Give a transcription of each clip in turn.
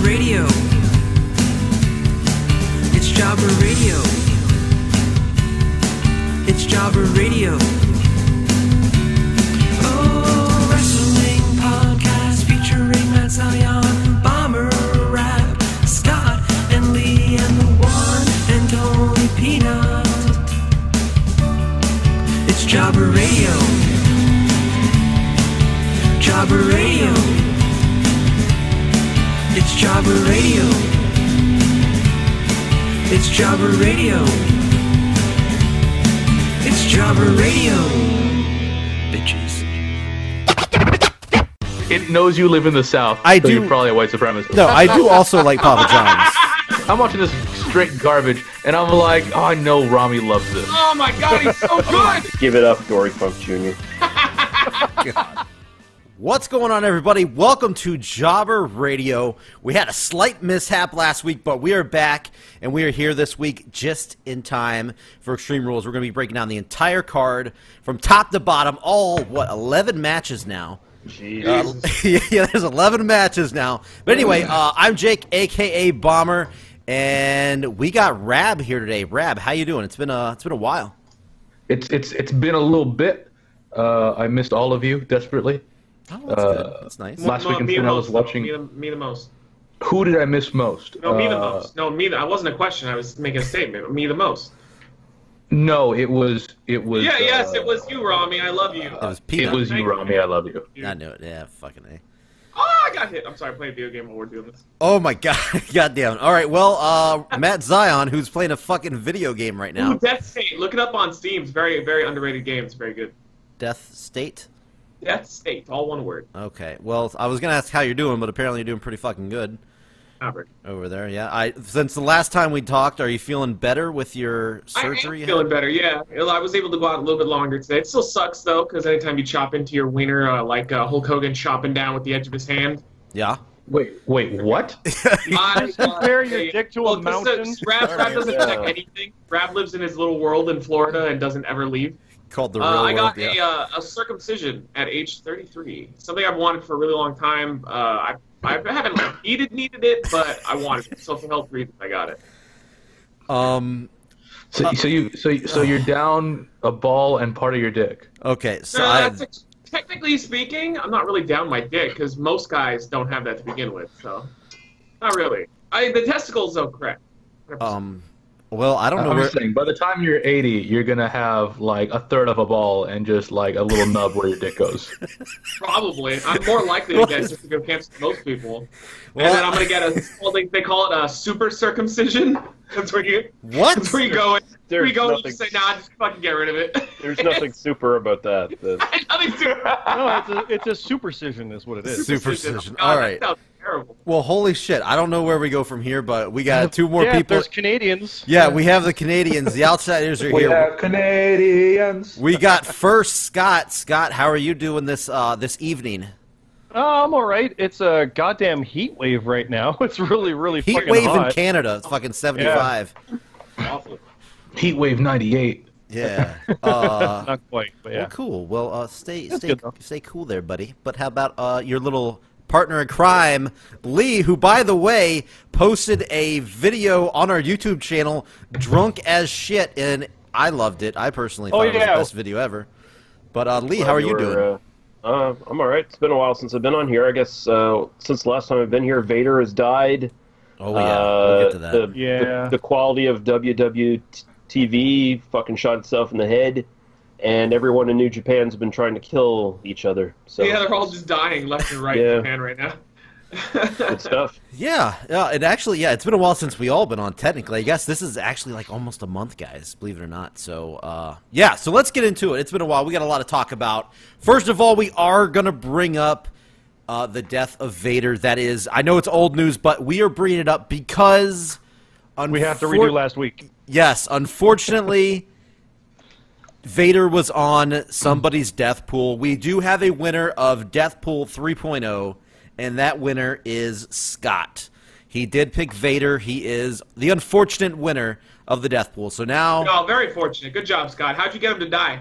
Radio. It's Jobber Radio. It's Jobber Radio. Oh, wrestling podcast featuring Matt Zion, Bomber Rap, Scott and Lee, and the one and only Peanut. It's Jobber Radio. Jobber Radio. It's Jobber Radio. It's Jobber Radio. It's Jobber Radio. Bitches. It knows you live in the South. I so do. You're probably a white supremacist. No, I do also like Papa John's. I'm watching this straight garbage, and I'm like, oh, I know Rami loves this. Oh my god, he's so good! Give it up, Dory Funk Jr. God. What's going on, everybody? Welcome to Jobber Radio. We had a slight mishap last week, but we are back, and we are here this week just in time for Extreme Rules. We're going to be breaking down the entire card from top to bottom, all, 11 matches now. Jeez. Yeah, there's 11 matches now. But anyway, I'm Jake, a.k.a. Bomber, and we got Rab here today. Rab, how you doing? It's been a while. It's been a little bit. I missed all of you desperately. Oh, that's good. That's nice. Last week I was watching. Me the most. Who did I miss most? No, me the most. No, me. I wasn't a question. I was making a statement. Me the most. No, it was. Yeah, yes, it was you, Rami. I love you. It was Peanut. It was you, Rami. I love you. I knew it. Yeah, fucking A. Oh, I got hit. I'm sorry. I played a video game while we're doing this. Oh my god, goddamn. All right, well, Matt Zion, who's playing a fucking video game right now. Ooh, Death State. Look it up on Steam. It's very, very underrated game. It's very good. Death State? Death State. All one word. Okay, well, I was gonna ask how you're doing, but apparently you're doing pretty fucking good Average. over there. Yeah, since the last time we talked, are you feeling better with your surgery? I am feeling better, yeah. I was able to go out a little bit longer today. It still sucks, though, because anytime you chop into your wiener, like Hulk Hogan chopping down with the edge of his hand. Yeah. Wait, what? Compare your dick to a mountain? Rab doesn't check anything. Rab lives in his little world in Florida and doesn't ever leave. Called the real I got world, a circumcision at age 33. Something I've wanted for a really long time. I haven't needed it, but I wanted it. So for health reasons, I got it. So you're down a ball and part of your dick. Okay, so Technically speaking, I'm not really down my dick because most guys don't have that to begin with. So not really. The testicles, though, correct. 100%. Well, I don't know I'm where. just saying, by the time you're 80, you're gonna have like a third of a ball and just like a little nub where your dick goes. Probably. I'm more likely to get just to go cancer than most people. Well, and then I'm gonna get they call it a super circumcision. That's where you. What? That's where you go. There's you go and nothing- you say, nah, just fucking get rid of it. There's nothing super about that. Nothing super. No, it's a supercision is what it is. Supercision. God, All right. That sounds terrible. Well, holy shit! I don't know where we go from here, but we got two more Yeah, people. there's Canadians. Yeah, we have the Canadians. The outsiders are here. have Canadians. We got first Scott. Scott, how are you doing this evening? I'm all right. It's a goddamn heat wave right now. It's really, really Heat fucking wave hot. in Canada. It's fucking 75. Awful. Heat wave 98. Yeah. Not quite, but yeah. Well, cool. Well, stay good, though. stay cool there, buddy. But how about your little partner in crime, Lee, who, by the way, posted a video on our YouTube channel, drunk as shit, and I loved it. I personally thought it was the best video ever. But Lee, how are you doing? I'm all right. It's been a while since I've been on here. I guess since the last time I've been here, Vader has died. Oh yeah, we'll get to that. The quality of WWTV fucking shot itself in the head, and everyone in New Japan's been trying to kill each other. So Yeah, they're all just dying left and right in Japan right now. good stuff. Yeah, it actually, it's been a while since we all been on, technically. I guess this is actually like almost a month, guys, believe it or not. So, so let's get into it. It's been a while. We got a lot to talk about. First of all, we are going to bring up the death of Vader. That is, I know it's old news, but we are bringing it up because... We have to redo last week. Yes, unfortunately... Vader was on somebody's death pool. We do have a winner of Death Pool 3.0, and that winner is Scott. He did pick Vader. He is the unfortunate winner of the death pool. So now... No, very fortunate. Good job, Scott. How'd you get him to die?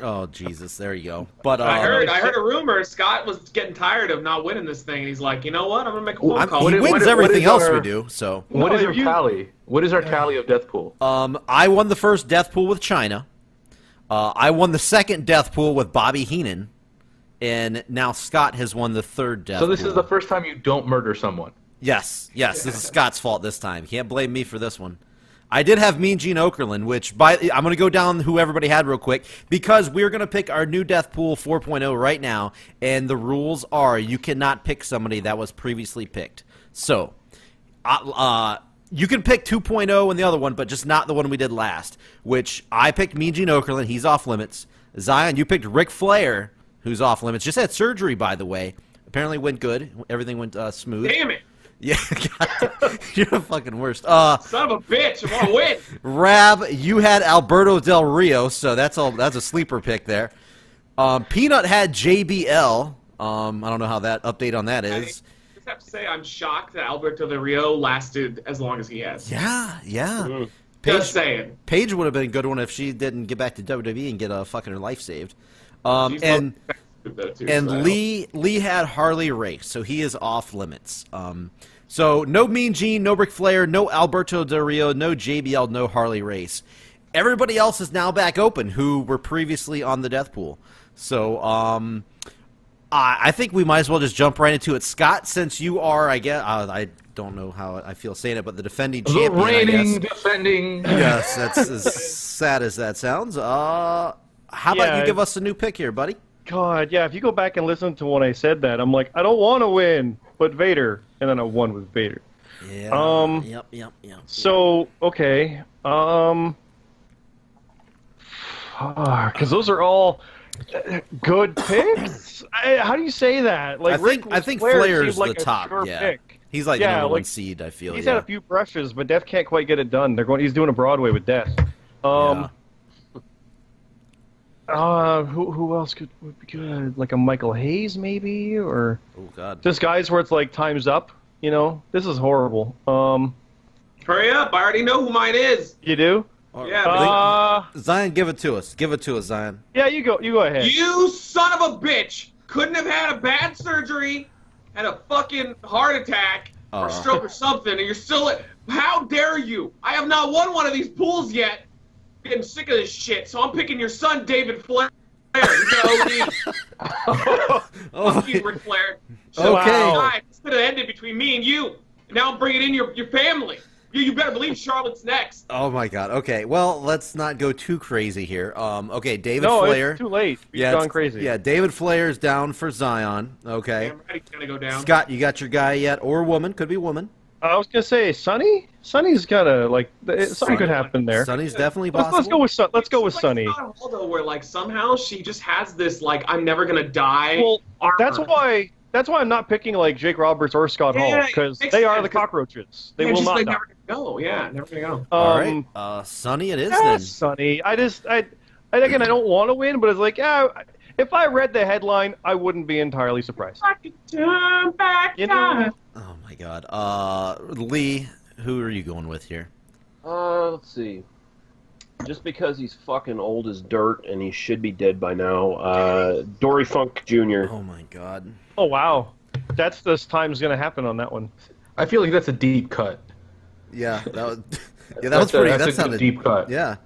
Oh Jesus, there you go. But I heard a rumor Scott was getting tired of not winning this thing, and he's like, you know what? I'm gonna make a phone call. he wins everything else we do. So What is our tally? What is our tally of death pool? I won the first death pool with China. I won the second death pool with Bobby Heenan, and now Scott has won the third death pool. So this is the first time you don't murder someone. Yes, this is Scott's fault this time. You can't blame me for this one. I did have Mean Gene Okerlund, which I'm going to go down who everybody had real quick, because we're going to pick our new Death Pool 4.0 right now, and the rules are you cannot pick somebody that was previously picked. So, you can pick 2.0 and the other one, but just not the one we did last, which I picked Mean Gene Okerlund. He's off limits. Zion, you picked Ric Flair, who's off limits. Just had surgery, by the way. Apparently went good. Everything went smooth. Damn it! Yeah, God, you're the fucking worst. Son of a bitch! I want to win. Rab, you had Alberto Del Rio, so that's a sleeper pick there. Peanut had JBL. I don't know how that update on that is. I just have to say, I'm shocked that Alberto Del Rio lasted as long as he has. Yeah. Just saying. Paige would have been a good one if she didn't get back to WWE and get fucking her life saved. She's And too, and so. Lee had Harley Race, so he is off limits. So no Mean Gene, no Ric Flair, no Alberto Del Rio, no JBL, no Harley Race. Everybody else is now back open who were previously on the death pool. So I think we might as well just jump right into it. Scott, since you are, I guess, I don't know how I feel saying it, but the defending champion, The reigning, I guess. defending. Yes, that's as sad as that sounds. How about you give us a new pick here, buddy? God, yeah, if you go back and listen to when I said that, I'm like, I don't want to win, but Vader. And then I won with Vader. Yeah. Yep. So, okay. Because those are all good picks? How do you say that? Like, I think Flair's seemed like the a top. sure Yeah. pick. He's like the number one seed, I feel. He's had a few brushes, but Death can't quite get it done. He's doing a Broadway with Death. Who else would be good? Like a Michael Hayes, maybe, or oh god, just guys where it's like time's up. You know, this is horrible. Hurry up! I already know who mine is. You do? Yeah. Zion, give it to us. Give it to us, Zion. Yeah, you go. You go ahead. You son of a bitch! Couldn't have had a bad surgery, had a fucking heart attack or stroke or something, and you're still. How dare you? I have not won one of these pools yet. Getting sick of this shit, so I'm picking your son, David Flair. He's an OD. Fuck you, Ric Flair. Okay. This could have ended between me and you. And now I'm bringing in your family. You better believe Charlotte's next. Oh my god. Okay. Well, let's not go too crazy here. Okay, David No, Flair. it's too late. He's Yeah, gone crazy. Yeah, David Flair's down for Zion. Okay. Damn right he's gonna go down. Scott, you got your guy yet? Or woman? Could be woman. I was gonna say Sonny. Sonny's gotta something could happen there. Sonny's definitely possible. Let's go with Let's go with She's Sonny. like Scott Hall, though, where like somehow she just has this like I'm never gonna die. Well, armor. that's why I'm not picking like Jake Roberts or Scott Hall, Yeah, because makes they are sense, the 'cause cockroaches. They They're will just not like die. never gonna go. Yeah, never gonna go. All right. Sonny it is then. Sonny. I again, I don't want to win, but it's like, yeah, if I read the headline, I wouldn't be entirely surprised. I could turn back You know? time. Oh my god. Lee, who are you going with here? Let's see. Just because he's fucking old as dirt and he should be dead by now, Dory Funk Jr. Oh my god. Oh wow, that's this time's gonna happen on that one. I feel like that's a deep cut. Yeah, that was pretty. That's That a sounded deep cut. Yeah.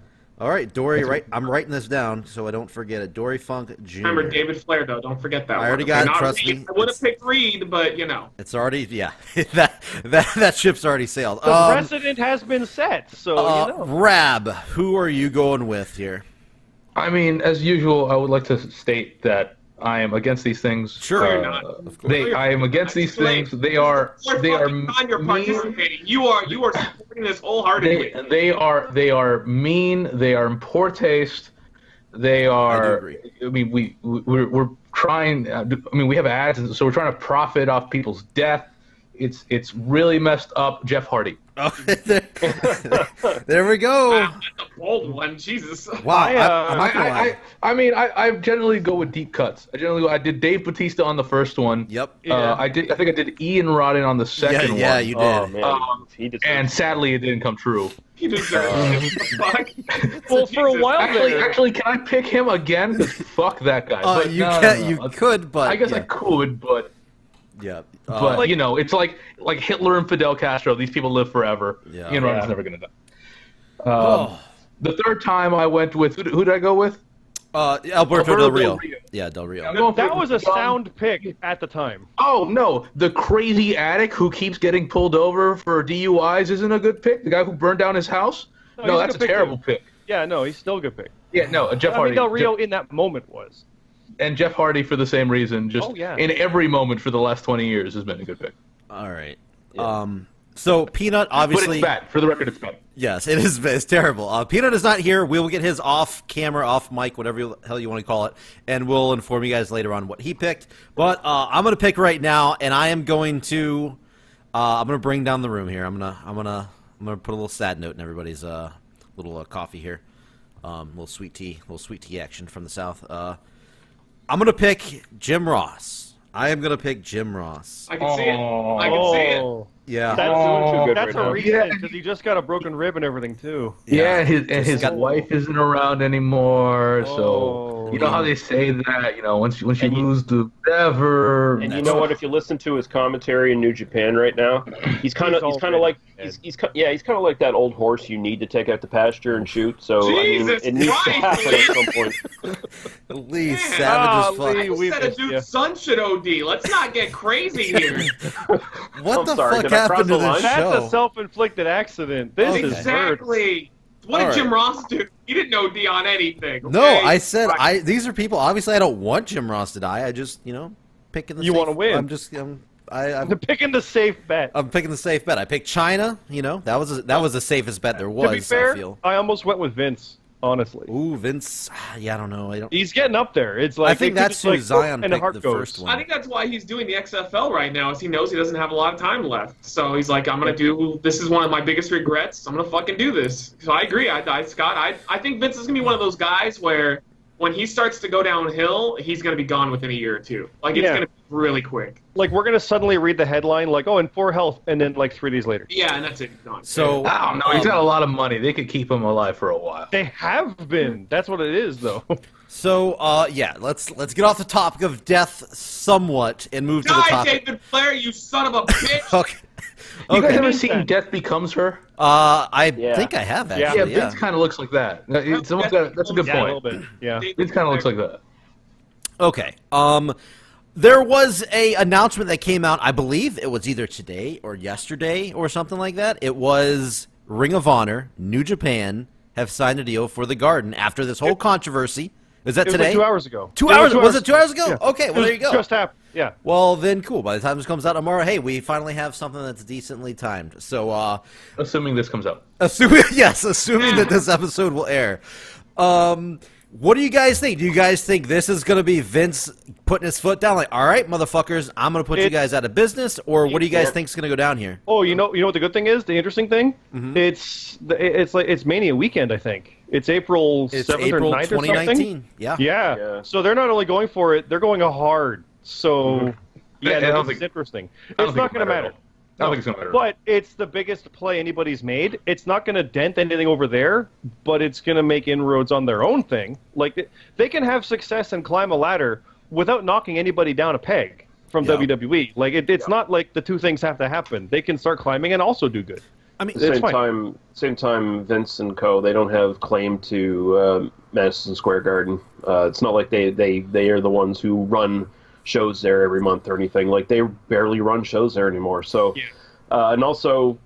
All right, Dory. Right, I'm writing this down so I don't forget it. Dory Funk Jr. Remember David Flair though. Don't forget that. I already one. got it, Not trust Reed. me. I would have picked Reed, but you know. It's already that ship's already sailed. The precedent has been set, so you know. Rab, who are you going with here? I mean, as usual, I would like to state that I am against these things. Sure. No, you're not. Of course. I am against these things. They are You're mean. participating. You are supporting this wholeheartedly. They are mean. They are in poor taste. They are. agree. I mean, we're trying. I mean, we have ads, so we're trying to profit off people's death. It's really messed up. Jeff Hardy. Oh, there we go. Wow, that's a bold one. Jesus. Wow. I'm not gonna lie. I generally go with deep cuts. I did Dave Bautista on the first one. Yep. I think I did Ian Rodden on the second one. Yeah, you did. Oh man, he deserves And sadly, it didn't come true. He deserves it. Fuck. Well, for a while there. Actually, can I pick him again? 'Cause fuck that guy. But You no, can, no, you no. could, but I guess yeah. I could, but Yeah. but you know, it's like Hitler and Fidel Castro. These people live forever. Yeah. Ian Rodden's never gonna die. The third time I went with who did I go with? Alberto Del Rio. Yeah, Del Rio. I'm going for That was a John- sound pick at the time. Oh no, the crazy addict who keeps getting pulled over for DUIs isn't a good pick. The guy who burned down his house. No, No, he's a that's a good pick, terrible too. pick. Yeah, no, he's still a good pick. Yeah, no, Jeff I Hardy. mean, Del Rio in that moment was. And Jeff Hardy for the same reason. Just Oh, yeah. in every moment for the last 20 years has been a good pick. All right. Yeah. So Peanut But obviously. it's bad. For the record, it's bad. Yes, it is. It's terrible. Peanut is not here. We will get his off camera, off mic, whatever the hell you want to call it, and we'll inform you guys later on what he picked. But I'm going to pick right now, and I am going to. I'm going to bring down the room here. I'm gonna put a little sad note in everybody's little coffee here. Little sweet tea action from the South. I'm going to pick Jim Ross. I am going to pick Jim Ross. I can see it. I can see it. Oh, Yeah. that's, doing too good that's right a now. reason because he just got a broken rib and everything too. Yeah, his Just got- wife isn't around anymore, Oh. so you know how they say that. You know, once you And you- lose the whatever. And you know what? If you listen to his commentary in New Japan right now, he's kind of like he's kind of like that old horse you need to take out to pasture and shoot. So Jesus I mean, it needs to Christ, happen Lee. at some point. Lee, Man. savage as fuck. Lee. I We said a missed dude's ya. son should OD. Let's not get crazy here. What I'm the sorry, fuck did I cross happened to the this line? That's show? a self-inflicted accident. This Okay. is hurt. Exactly. What did All Jim right. Ross do? He didn't OD on anything. No, okay? I said Right. these are people. Obviously, I don't want Jim Ross to die. I just, picking the. You safe- wanna win. I'm just, I'm Picking the safe bet. picking the safe bet. I picked China. That was the safest bet there was. to be fair, I feel. I almost went with Vince. Honestly, Ooh, Vince. Yeah, I don't know. he's getting up there. It's like I think they could that's just, who like, Zion and the picked heart the goes. first one. I think that's why he's doing the XFL right now, is he knows he doesn't have a lot of time left. So he's like, I'm gonna do. This is one of my biggest regrets. I'm gonna fucking do this. So I agree. Scott. I think Vince is gonna be one of those guys where when he starts to go downhill, he's gonna be gone within a year or two. Like it's Yeah. gonna be really quick. Like we're gonna suddenly read the headline like, "Oh, in poor health," and then like 3 days later, Yeah, and that's it. He's gone. So I don't know. He's got a lot of money. They could keep him alive for a while. they have been. That's what it is, though. yeah, let's get off the topic of death somewhat and move to the Die, topic. David Flair, you son of a bitch! Okay. You guys Okay. ever seen Death Becomes Her? I Yeah. think I have Yeah. actually. Yeah, Vince kind of looks like that. Someone's got, that's a good Yeah, a little point. bit. Yeah. Vince kind of looks like that. Okay. There was a announcement that came out. I believe it was either today or yesterday or something like that. It was Ring of Honor, New Japan have signed a deal for the Garden after this whole controversy. Is that It was today? like 2 hours ago. 2 It hours? Was it 2 hours ago? Yeah. Okay, well It there you go. Just happened. Yeah. Well then, cool. By the time this comes out tomorrow, hey, we finally have something that's decently timed. So, Assuming this comes out. assuming that this episode will air. What do you guys think? Do you guys think this is going to be Vince putting his foot down, like, all right, motherfuckers, I'm going to put you guys out of business, or what do you guys think is going to go down here? Oh, you know what the good thing is? The interesting thing? Mm-hmm. It's Mania weekend, I think. It's April 7th It's or April 9th or something. 2019. Yeah. Yeah. So they're not only going for it, they're going hard. So, yeah, I don't this is think- interesting. I don't It's think not it going to matters. matter. I don't think it's going to matter. But it's the biggest play anybody's made. It's not going to dent anything over there, but it's going to make inroads on their own thing. Like, they can have success and climb a ladder without knocking anybody down a peg from Yeah. WWE. Like, it's not like the two things have to happen. They can start climbing and also do good. I mean, At the It's same time, Vince and Co. They don't have claim to Madison Square Garden. It's not like they are the ones who run shows there every month or anything. Like they barely run shows there anymore. So, and also,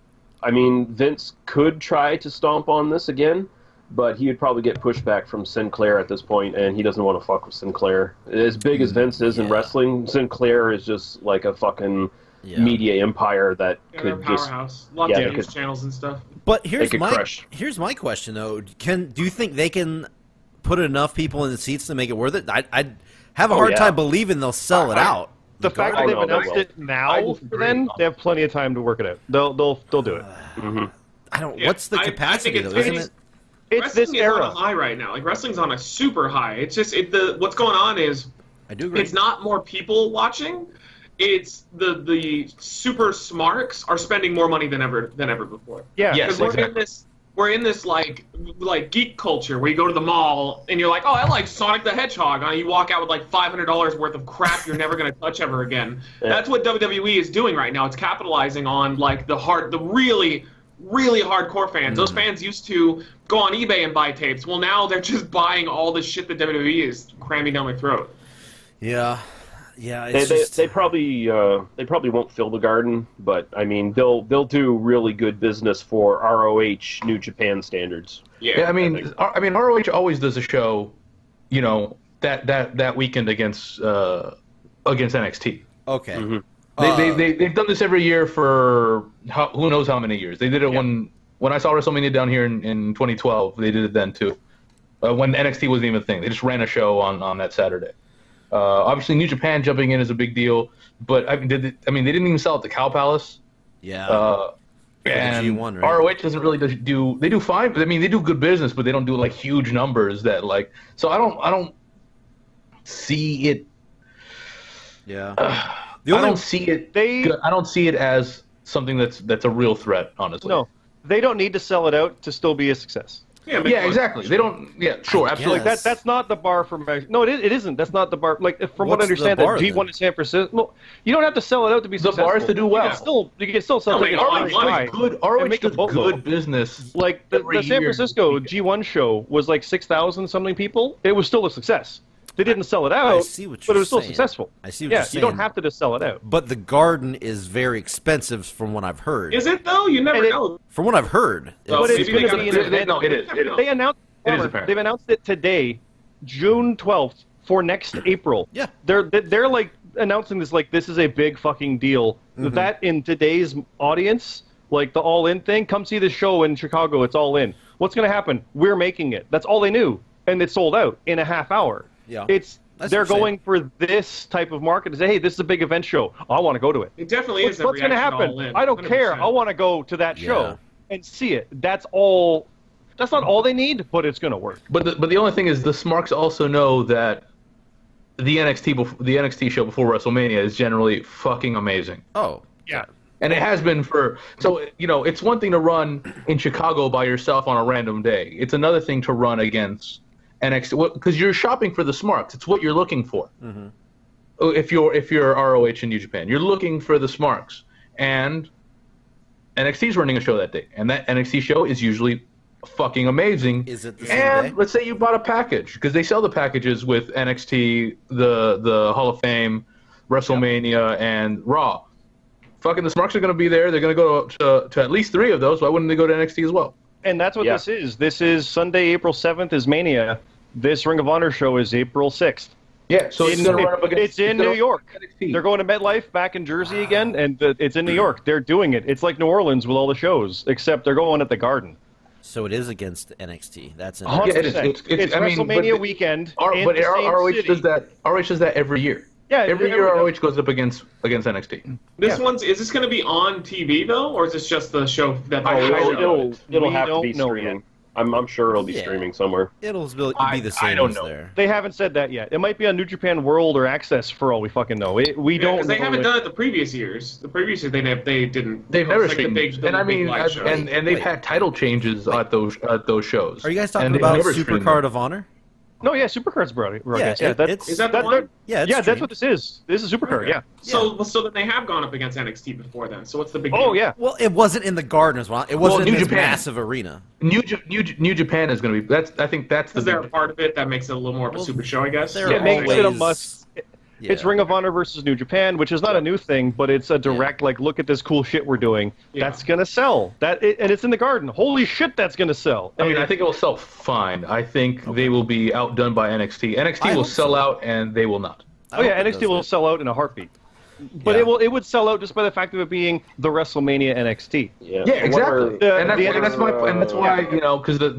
I mean, Vince could try to stomp on this again, but he would probably get pushback from Sinclair at this point, and he doesn't want to fuck with Sinclair. As big as Vince is in wrestling, Sinclair is just like a fucking media empire that Yeah, they're a could just. powerhouse. A lot yeah, of they news could- channels and stuff. but here's could my crush. question though. Do you think they can put enough people in the seats to make it worth it? I'd have a hard yeah. time believing they'll sell it out. The fact that Garden? they've Oh, no, they announced will. it I now for disagree. them, they have plenty of time to work it out. They'll do it. I don't. Yeah, What's the I think capacity it's- though? Isn't it's- it? It's Wrestling this is on era. a high right now. Like wrestling's on a super high. It's just what's going on is I do agree. it's not more people watching. It's the super smarks are spending more money than ever before. Yeah. Yes, Because exactly. we're in this like geek culture where you go to the mall and you're like, oh, I like Sonic the Hedgehog, and you walk out with like $500 worth of crap you're never gonna touch ever again. Yeah. That's what WWE is doing right now. It's capitalizing on like the really hardcore fans. Those fans used to go on eBay and buy tapes. Well, now they're just buying all the shit that WWE is cramming down their throat. Yeah. It's They, just, they probably won't fill the Garden, but I mean they'll do really good business for ROH New Japan standards. Yeah, I mean, think. ROH always does a show, you know, that weekend against NXT. okay. Mm-hmm. They've done this every year for who knows how many years. They did it when I saw WrestleMania down here in 2012. They did it then too, when NXT wasn't even a thing. They just ran a show on that Saturday. Obviously, New Japan jumping in is a big deal, but they didn't even sell it to Cow Palace. Yeah. And G1, right? ROH doesn't really do. They do fine. But I mean, they do good business, but they don't do like huge numbers that like. So I don't see it. Yeah. I don't see it. They- I don't see it as something that's a real threat. Honestly. No, they don't need to sell it out to still be a success. Yeah, make Yeah, money. exactly. They don't. Yeah, sure, I absolutely. guess. That's not the bar for measure. No, it isn't. That's not the bar. Like from what I What's the understand, bar, that G1 then? in San Francisco. No, you don't have to sell it out to be The successful. bar is to do well. You can still sell No, tickets make on ROH the side Good. and ROH make a does boatload. good business. Like the every San year. Francisco G1 show was like 6,000 something people. It was still a success. They didn't sell it out, see what but you're it was still saying. successful. I see what yeah, you're you don't saying. have to just sell it out. But the Garden is very expensive, from what I've heard. Is it though? You never And it- know. From what I've heard. Well, But it's maybe going they to be an gotta- event. No, it is. It is. They announced. It is apparent. They've announced it today, June 12th, for next April. Yeah. They're like announcing this like this is a big fucking deal. Mm-hmm. That in today's audience, like the All In thing, come see the show in Chicago. It's All In. What's going to happen? We're making it. That's all they knew, and it sold out in a half hour. Yeah. That's They're what I'm going for this type of market to say, hey, this is a big event show. I want to go to it. It definitely is. What's going to happen? I don't care. I want to go to that show and see it. That's all. That's not all they need, but it's going to work. But the only thing is, the Smarks also know that the NXT show before WrestleMania is generally fucking amazing. Oh. Yeah. And it has been for, so, you know, it's one thing to run in Chicago by yourself on a random day. It's another thing to run against NXT, because you're shopping for the Smarks. It's what you're looking for. Mm-hmm. If you're ROH in New Japan, you're looking for the Smarks. And NXT's running a show that day. And that NXT show is usually fucking amazing. Is it the same And day? let's say you bought a package, because they sell the packages with NXT, the Hall of Fame, WrestleMania, and Raw. Fucking the Smarks are going to be there. They're going to go to at least 3 of those. Why wouldn't they go to NXT as well? And that's what Yeah. this is. This is Sunday, April 7th is Mania. This Ring of Honor show is April 6th. Yeah, so it's going to run up against. It's in gonna New run York. up against NXT. They're going to MetLife back in Jersey again, and it's in New York. They're doing it. It's like New Orleans with all the shows, except they're going at the Garden. So it is against NXT. That's an 100%. Yeah, it is. It's I mean, WrestleMania but- weekend. But in the same ROH city. does that. ROH does that every year. Yeah, every year every- ROH goes up against NXT. This is this going to be on TV though, or is this just the show that they I show? don't- It'll We have to don't be know streaming. yet. I'm sure it'll be Yeah. streaming somewhere. It'll be the I same don't as know. there. They haven't said that yet. It might be on New Japan World or Access for all we fucking know. We don't. Because they know haven't it. done it the previous years. The previous year they didn't. They've It never was like the seen, big, the and I big mean, live shows. and they've had title changes at those shows. Are you guys talking And they've about never streamed Supercard them. of Honor? No, yeah, Supercard's brought it. Yeah, that's Is that the one? Yeah, it's yeah, that's streamed. what this is. This is Supercard. Yeah. So then they have gone up against NXT before then. So what's the big deal? Oh yeah. Well, it wasn't in the Garden as well. It wasn't New in this Japan. massive arena. New Japan is going to be. I think that's the. Because they're a big- part of it, that makes it a little more of a super show, I guess. they're It makes it a always- must. Yeah. It's Ring of Honor versus New Japan, which is not a new thing, but it's a direct like, look at this cool shit we're doing. Yeah. That's gonna sell. And it's in the Garden. Holy shit, that's gonna sell. I mean, I think it will sell fine. I think they will be outdone by NXT. NXT I will hope sell so. out, and they will not. I Oh yeah, hope it NXT does will good. sell out in a heartbeat. But Yeah. it would sell out just by the fact of it being the WrestleMania NXT. Yeah, Yeah, exactly. The- and the that's why you know, because the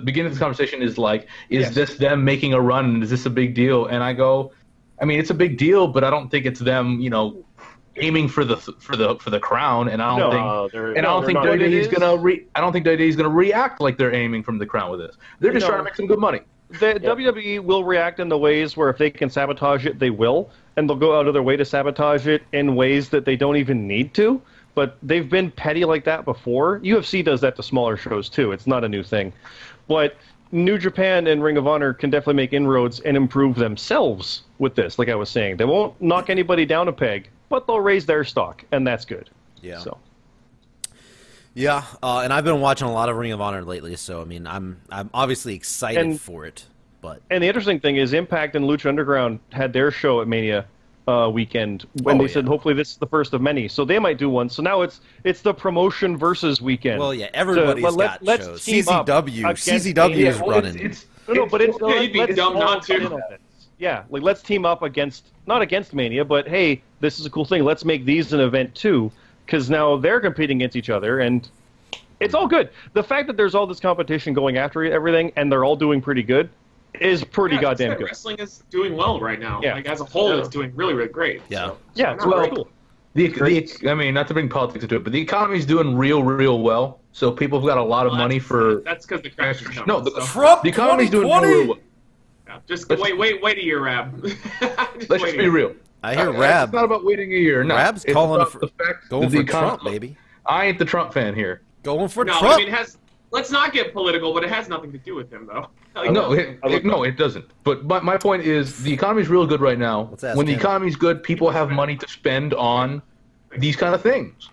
beginning of this conversation is like, is Yes. this them making a run? Is this a big deal? And I go, I mean, it's a big deal, but I don't think it's them, aiming for the crown. And I don't think WWE's gonna react like they're aiming from the crown with this. They're just trying to make some good money. The WWE will react in the ways where if they can sabotage it, they will, and they'll go out of their way to sabotage it in ways that they don't even need to. But they've been petty like that before. UFC does that to smaller shows too. It's not a new thing. But New Japan and Ring of Honor can definitely make inroads and improve themselves with this, like I was saying. They won't knock anybody down a peg, but they'll raise their stock, and that's good. Yeah. So. Yeah, and I've been watching a lot of Ring of Honor lately, so I mean, I'm obviously excited for it. But the interesting thing is, Impact and Lucha Underground had their show at Mania weekend when they said hopefully this is the first of many, so they might do one. So now it's the promotion versus weekend. Well, yeah, everybody's got shows. CZW is running. But it's you'd be dumb not to. Yeah, like let's team up not against Mania, but hey, this is a cool thing. Let's make these an event too. Because now they're competing against each other, and it's all good. The fact that there's all this competition going after everything, and they're all doing pretty good, is pretty goddamn good. Wrestling is doing well right now. Yeah. Like as a whole, it's doing really, really great. Yeah. So, Yeah, it's really cool. I mean, not to bring politics into it, but the economy's doing real well. So people have got a lot of money for. That's because the crash is coming. No, Trump the economy's doing real well. Yeah, just wait a year, Rab. Let's just be real. I hear Rab. It's not about waiting a year. No, Rab's it's calling about for the fact going that for the Trump, baby. I ain't the Trump fan here. Going for No, Trump. I mean, let's not get political, but it has nothing to do with him, though. Like, No, it doesn't. But my point is, the economy's real good right now. Let's ask When the him. economy's good, people have money to spend on these kind of things,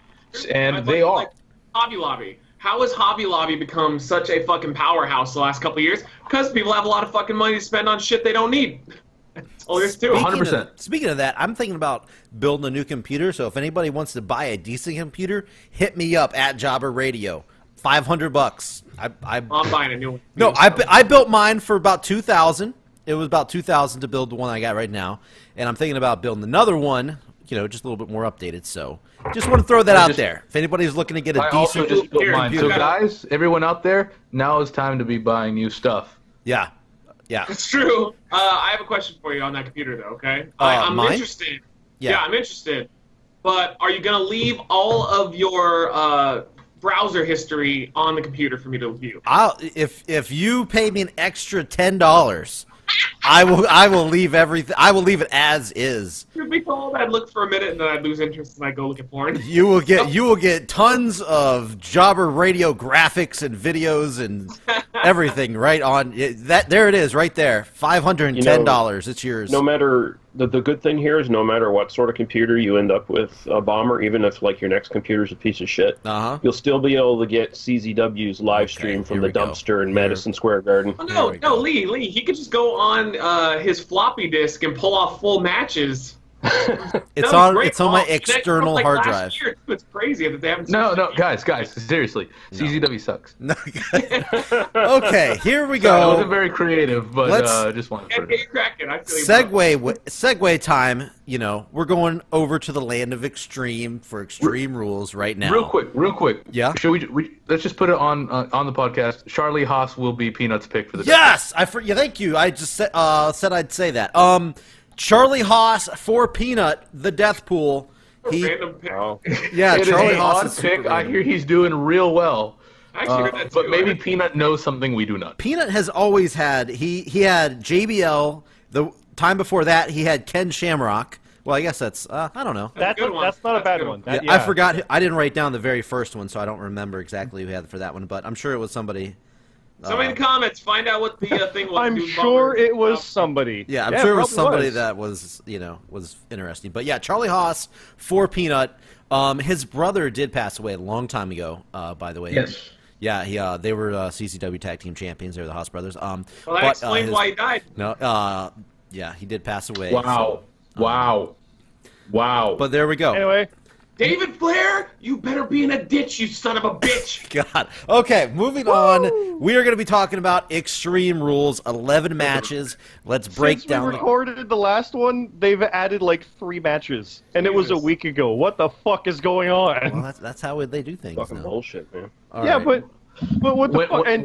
and they are. Like Hobby Lobby. How has Hobby Lobby become such a fucking powerhouse the last couple of years? Because people have a lot of fucking money to spend on shit they don't need. That's all there's to it. 100%. Speaking of that, I'm thinking about building a new computer. So if anybody wants to buy a decent computer, hit me up at Jobber Radio. $500. I'm buying a new one. No, I built mine for about $2,000. It was about $2,000 to build the one I got right now, and I'm thinking about building another one. Just a little bit more updated. So just want to throw that out there. If anybody's looking to get a I also decent just built mine. So computer, guys, everyone out there, now is time to be buying new stuff. yeah. It's true. I have a question for you on that computer, though. Okay, I'm mine? interested. Yeah. I'm interested. But are you gonna leave all of your browser history on the computer for me to view? If you pay me an extra $10, I will leave everything. I will leave it as is. Truth be told, I'd look for a minute and then I'd lose interest and I'd go look at porn. You will get tons of Jobber Radio graphics and videos and everything right on that. There it is, right there. $510. It's yours. No matter the good thing here is no matter what sort of computer you end up with, a bomber, even if like your next computer's a piece of shit, you'll still be able to get CZW's live stream from the dumpster in Madison Square Garden. Oh, no, Lee, he could just go on his floppy disk and pull off full matches. It's on my external hard drive. Year, it's crazy that they haven't. No, guys, seriously, CZW sucks. No. Okay, here we go. Sorry, I wasn't very creative, but just wanted to. Get cracking. I feel Segue time. We're going over to the land of extreme for Extreme Rules right now. Real quick. Yeah. Should we let's just put it on the podcast. Charlie Haas will be Peanut's pick for the day. Yes, thank you. I just said I'd say that. Charlie Haas for Peanut, the death pool. random pick. Oh. Yeah, It Charlie is an Haas odd is pick. super I random. hear he's doing real well. I actually heard that But too. maybe Peanut knows something we do not. Peanut has always had he had JBL. The time before that, he had Ken Shamrock. Well, I guess that's I don't know. That's a good one. That's not a That's bad good one. one. I forgot. I didn't write down the very first one, so I don't remember exactly who had for that one. But I'm sure it was somebody. Somebody in the comments, find out what the thing was. I'm Dude, sure Bummer. it was somebody. Yeah, I'm sure it was probably somebody that was was interesting. But yeah, Charlie Haas for Peanut. His brother did pass away a long time ago. By the way. Yes. Yeah, they were CCW Tag Team Champions. They were the Haas brothers. Well, that explains why he died. No, yeah, he did pass away. Wow. So, Wow. But there we go. Anyway, David Flair, you better be in a ditch, you son of a bitch. God. Okay, moving on. We are going to be talking about Extreme Rules, 11 matches. Let's break since down. we recorded the last one, they've added like 3 matches, and it was a week ago. What the fuck is going on? Well, that's how they do things. Fucking now. bullshit, man. All yeah, right. but But what the fuck? And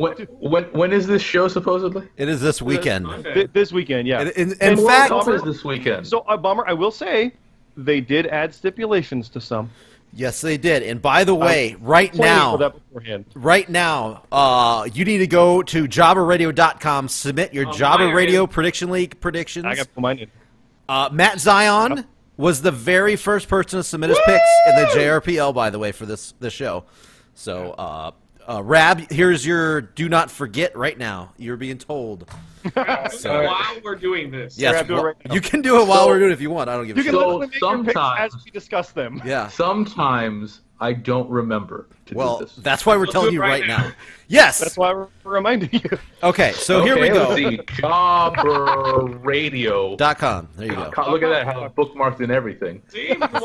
When is this show supposedly? It is this weekend. this weekend, yeah. In fact, What is this weekend? So, Bomber, I will say, they did add stipulations to some. yes, they did. And by the way, right Planning for now, that beforehand. you need to go to JobberRadio.com, submit your Jobber mine Radio in. Prediction League predictions. I got mine in. Matt Zion was the very first person to submit his picks in the JRPL, by the way, for this show. So, Rab, here's your do not forget right now. You're being told. While we're doing this. Yes, Rab, do it right now. you can do it while we're doing it if you want. I don't give a You shit. can So literally make your picks sometimes- as we discuss them. Yeah. Sometimes I don't remember to Well, do this. that's why we're do telling it you right right now. now. Yes. That's why we're reminding you. Okay, so here we Let's go. see. JobberRadio. .com. There you go. Look at that, how it's bookmarked and everything. See, you can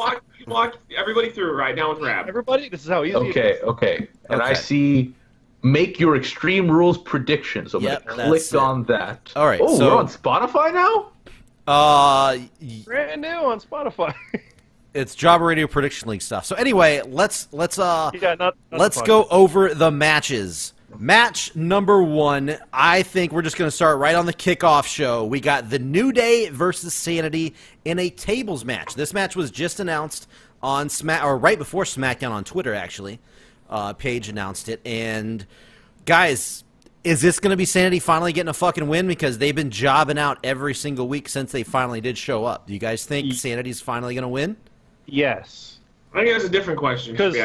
walk everybody through right now with Rab. Everybody, this is how easy it Okay, is. okay. And I Okay. see make your Extreme Rules predictions. So I'm Yep, going to that's click it. on that. All right, Oh, so- we're on Spotify now? Brand new on Spotify. It's Jobber Radio Prediction League stuff. So anyway, let's Yeah, not let's fun. go over the matches. Match number 1, I think we're just going to start right on the kickoff show. We got the New Day versus Sanity in a tables match. This match was just announced on right before SmackDown on Twitter, actually. Paige announced it. And, guys, is this going to be Sanity finally getting a fucking win? Because they've been jobbing out every single week since they finally did show up. Do you guys think Sanity's finally going to win? Yes. I think that's a different question. Because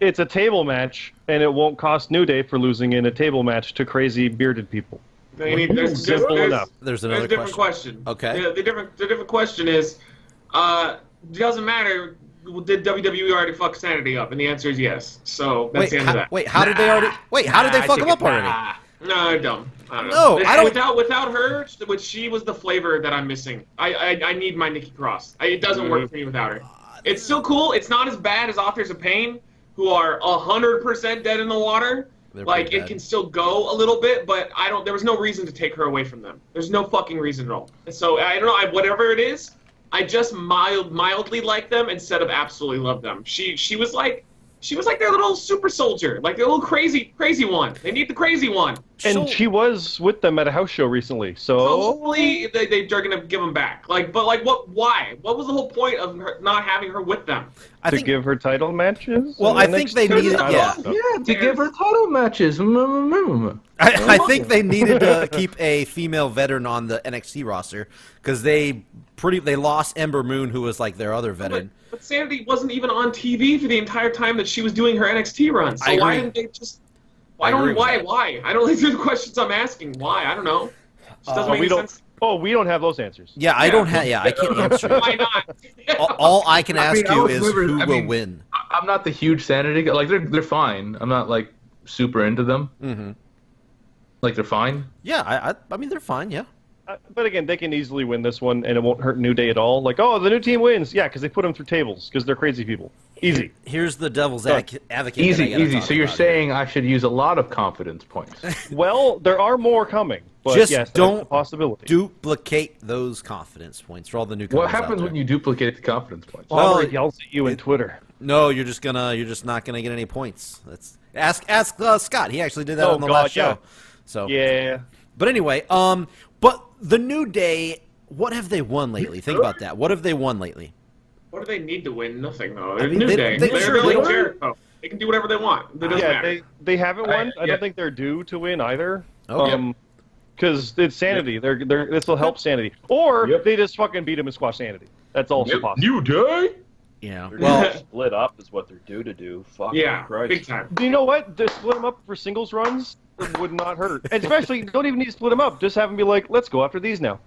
it's a table match, and it won't cost New Day for losing in a table match to crazy bearded people. Simple enough. There's There's another a different question. Okay. Yeah, the different question is, doesn't matter. Did WWE already fuck Sanity up? And the answer is yes. So that's the end of that. How did they already? Wait, how did they fuck him up already? No, I don't. I don't No, know. I don't- Without her, which she was the flavor that I'm missing. I need my Nikki Cross. It doesn't work for me without her. It's still cool. It's not as bad as Authors of Pain, who are 100% dead in the water. They're Like pretty it bad. can still go a little bit, but I don't. There was no reason to take her away from them. There's no fucking reason at all. So I don't know. Whatever it is, I just mildly like them instead of absolutely love them. She was like their little super soldier, like their little crazy one. They need the crazy one. And she was with them at a house show recently, so Hopefully they're gonna give them back. But what? Why? What was the whole point of her not having her with them? I to think. give her title matches. Well, in I the think next they two needed- years? yeah. Yeah, to give her title matches. I think they needed to keep a female veteran on the NXT roster because they lost Ember Moon, who was like their other veteran. But Sanity wasn't even on TV for the entire time that she was doing her NXT run. So I why agree. didn't they just? I agree with Why? that. Why? I don't think they're the questions I'm asking. Why? I don't know. It just doesn't make we any don't. sense. Oh, we don't have those answers. Yeah, I don't have. Yeah, I can't answer. Why not? All I can ask I you was is never- who I will mean- win. I'm not the huge Sanity guy. Like, they're fine. I'm not, like, super into them. Mm-hmm. Like, they're fine. Yeah, I mean they're fine. Yeah. But again, they can easily win this one, and it won't hurt New Day at all. Like, oh, the new team wins. Yeah, because they put them through tables, because they're crazy people. Easy. Here's the devil's Done. advocate. Easy, that I gotta easy. talk So you're about here. saying I should use a lot of confidence points. Well, there are more coming. But Just yes, that's don't a possibility. duplicate those confidence points for all the newcomers. What happens when you duplicate the confidence points? Well, Bomber yells at you in Twitter. No, you're just not gonna get any points. That's ask Scott. He actually did that Oh, on the God, last yeah. show. So Yeah. But anyway, but the New Day, what have they won lately? Think about that. What have they won lately? What do they need to win? Nothing though. They're mean, New they- Day. they They're sure like do. Jericho. They can do whatever they want. It doesn't Yeah, matter. they haven't won. I yeah. don't think they're due to win either. Okay. Because it's Sanity. This will help Sanity. Or Yep. they just fucking beat him and squash Sanity. That's also possible. New Day? Yeah. They're Well, gonna split up is what they're due to do. Fuck Yeah, Christ. big time. Do you know what? To split them up for singles runs would not hurt. And especially, you don't even need to split them up. Just have them be like, let's go after these now.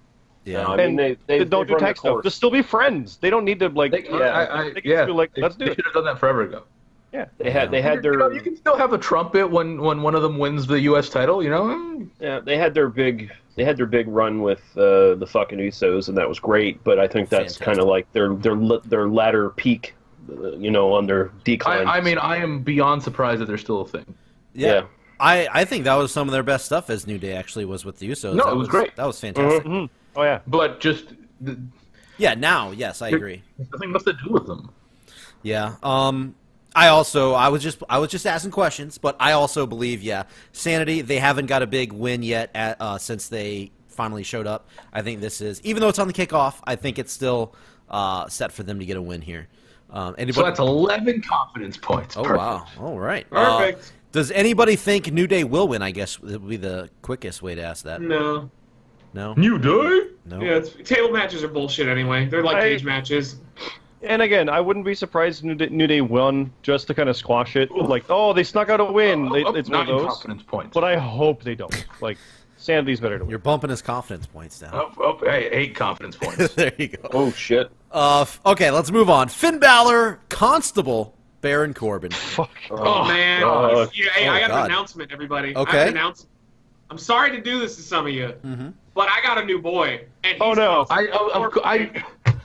yeah. I mean, And they don't do run the tag stuff. course. Just still be friends. They don't need to, like, They- yeah, they can just be like, let's do They it. should have done that forever ago. Yeah. They had their You know, you can still have a trumpet when one of them wins the U.S. title. You know, yeah, they had their big run with the fucking Usos, and that was great. But I think that's Fantastic. kind of like their latter peak, on their decline. I mean, I am beyond surprised that they're still a thing. Yeah. I think that was some of their best stuff as New Day actually was with the Usos. No, That it was great. That was fantastic. Mhm. Oh, yeah. But just Yeah, now, yes, I agree. nothing else to do with them. Yeah. I was just asking questions, but I also believe, Sanity, they haven't got a big win yet since they finally showed up. I think this is, even though it's on the kickoff, I think it's still set for them to get a win here. So that's 11 confidence points. Oh, Perfect. wow. All right. Perfect. Does anybody think New Day will win? I guess would be the quickest way to ask that. No. No? New Day? No? Yeah, table matches are bullshit anyway. They're like cage matches. And again, I wouldn't be surprised if New Day won just to kind of squash it. Like, oh, they snuck out a win. It's one of 9 those. confidence points. But I hope they don't. Like, Sanity's better to win. You're bumping his confidence points down. Hey, 8 confidence points. There you go. Oh shit. Okay, let's move on. Finn Balor, Constable, Baron Corbin. Fuck. Oh, man. God. Yeah, hey, I got God. an announcement, everybody. Okay. I have an announcement. I'm sorry to do this to some of you, but I got a new boy. And Oh, no.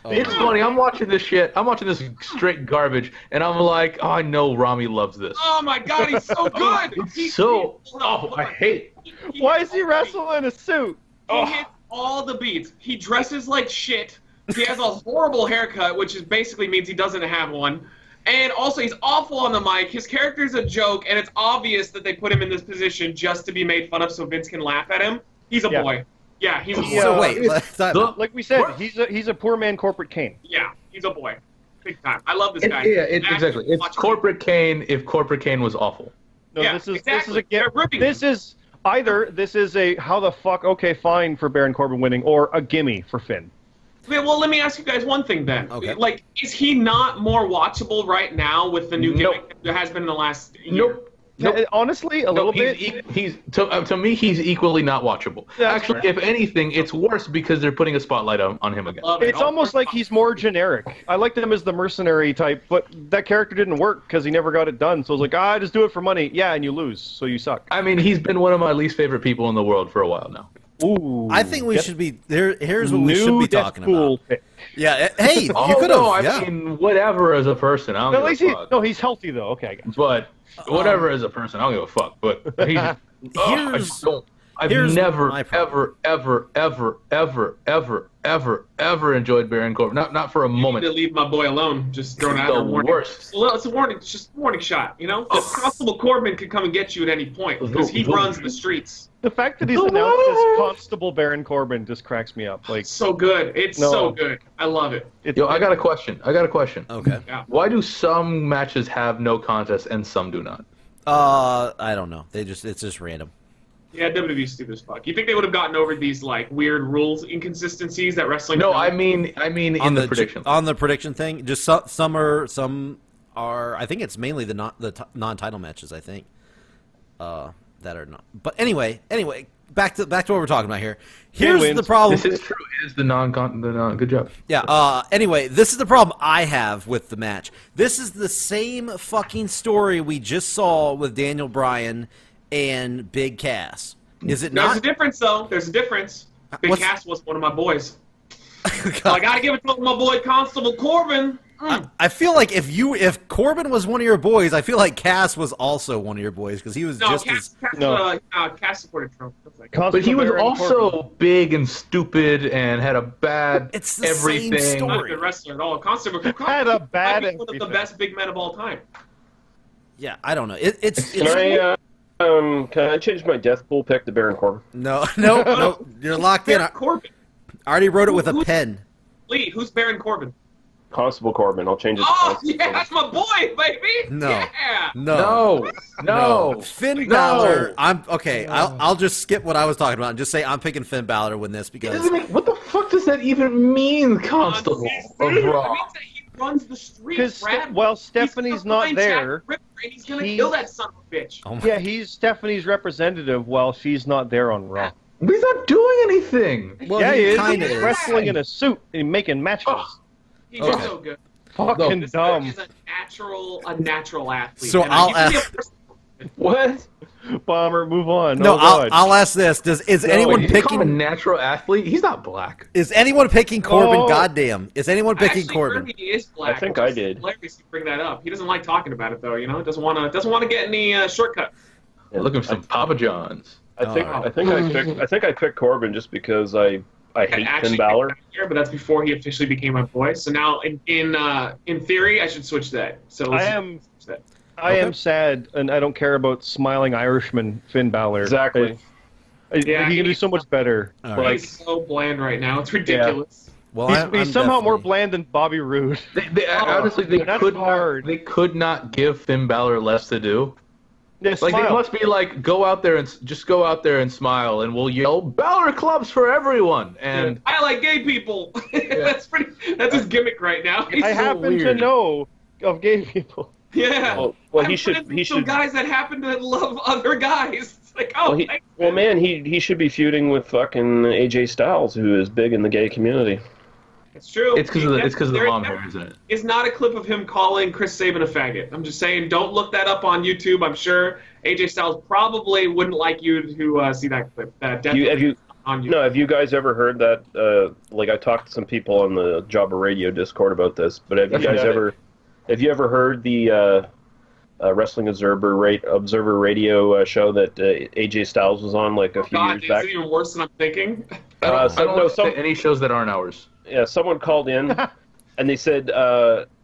It's funny. I'm watching this shit. I'm watching this straight garbage, and I'm like, oh, I know Rami loves this. Oh my God, he's so good. I hate it. Why is he wrestling in a suit? He hits all the beats. He dresses like shit. He has a horrible haircut, which is basically means he doesn't have one. And also, he's awful on the mic. His character's a joke, and it's obvious that they put him in this position just to be made fun of so Vince can laugh at him. He's a boy. Yeah, he's a boy. So wait, Like we said, he's a poor man corporate Kane. Yeah, he's a boy. Big time. I love this guy. Exactly. It's Corporate Kane if Corporate Kane was awful. No, Yeah, this is exactly. a They're ripping this is either this is a how the fuck okay fine for Baron Corbin winning or a gimme for Finn. Okay, well, let me ask you guys one thing then. Okay. Like, is he not more watchable right now with the new gimmick than there has been in the last year? Nope. Honestly, a little bit. He's to me, he's equally not watchable. That's Actually, fair. if anything, it's worse because they're putting a spotlight on him again. Love it. It's almost like he's more generic. I liked him as the mercenary type, but that character didn't work because he never got it done. So I was like, just do it for money. Yeah, and you lose, so you suck. I mean, he's been one of my least favorite people in the world for a while now. Ooh. I think we should be there. Here's what we should be talking Deadpool about. pick. Yeah, hey, you Oh, could have. no, Yeah. I mean, whatever as a person. I No, don't at least give a fuck. he's healthy though. Okay, I got you. But whatever as a person, I don't give a fuck. But he's, I've here's never, my problem. ever enjoyed Baron Corbin. Not for a You need moment. to leave my boy alone. Just throwing out The a warning. worst. Well, it's a warning. It's just a warning shot, you know? The Constable Corbin could come and get you at any point because he runs the streets. The fact that he's announced as Constable Baron Corbin just cracks me up. Like, So good. It's No. so good. I love it. Yo, I got a question. Okay. Why do some matches have no contest and some do not? I don't know. It's just random. Yeah, WWE's stupid as fuck. You think they would have gotten over these like weird rules inconsistencies that wrestling? No, does? I mean in the prediction. On the prediction thing, just some are. I think it's mainly the non-title matches. I think that are not. But anyway, back to what we're talking about here. Here's wins. the problem. This is true. It is the non. Good job. Yeah. Anyway, this is the problem I have with the match. This is the same fucking story we just saw with Daniel Bryan and Big Cass. Is it There's not? a difference, though. There's a difference. Big What's- Cass was one of my boys. Well, I gotta give it to my boy Constable Corbin. I feel like if Corbin was one of your boys, I feel like Cass was also one of your boys because he was No, just Cass, as. Cass supported Trump. That's like, But he was Baron also Corbin. big and stupid and had a bad It's the same everything. story. not a good wrestler at all. Constable Had a bad might be one of the everything. best big men of all time. Yeah, I don't know. It's Can I change my death pool pick to Baron Corbin? no. You're locked in. Baron Corbin. I already wrote it with a pen. Lee, who's Baron Corbin? Constable Corbin. I'll change it to Oh, Constable yeah, that's my boy, baby. No. Yeah. No. Finn No. Balor. I'm okay. I'll just skip what I was talking about and just say I'm picking Finn Balor to win this It because doesn't make, what the fuck does that even mean, Constable of It Raw? means that he runs the streets, Because Brad. Stephanie's He's not gonna find Jack there. Ripper, and he's gonna He's- kill that son of a bitch. oh my, Yeah, he's Stephanie's representative while she's not there on Raw. He's not doing anything. well, Yeah, he is. kind of He's is. wrestling in a suit and making matches. Oh. He's Okay. so good. Fucking This guy dumb. is a natural athlete. So And I'll he can be a ask- person- What? Bomber, move on. No, Oh, God. I'll ask this: is anyone Wait, you call him a picking? natural athlete? He's not black. Is anyone picking Corbin? Oh. Goddamn! Is anyone I picking actually Corbin? heard he is black. I think which I is did. Hilarious you bring that up. He doesn't like talking about it though. You know, doesn't want to get any shortcuts. Yeah, looking for some Papa John's. I think Alright. I think I picked Corbin just because I hate Actually Finn Balor. picked that here, but that's before he officially became my boy. So now, in theory, I should switch that. So I am upset. I am sad, and I don't care about smiling Irishman Finn Balor. Exactly. Yeah, He can do so much better. All right. He's so bland right now. It's ridiculous. Well, He's somehow more bland than Bobby Roode. Honestly, that's hard. they could not give Finn Balor less to do. Yeah, Like they smile. must be like, go out there and smile, and we'll yell Balor clubs for everyone. And I like gay people. That's his gimmick right now. I happen to weird. know of gay people. Yeah. Well, I'm he should. friends He with some should. guys that happen to love other guys. It's like, oh, thanks, Well, man. man, he should be feuding with fucking AJ Styles, who is big in the gay community. It's true. it's because of the There mom hair, isn't it? is not a clip of him calling Chris Sabin a faggot. I'm just saying, don't look that up on YouTube. I'm sure AJ Styles probably wouldn't like you to see that clip. Definitely Have you? on YouTube. No, have you guys ever heard that? Like, I talked to some people on the Jobber Radio Discord about this, but have you guys ever heard the Wrestling Observer Radio show that AJ Styles was on like a few God, years is back? it even worse than I'm thinking? I don't no, listen to any shows that aren't ours. Yeah, someone called in, and they said,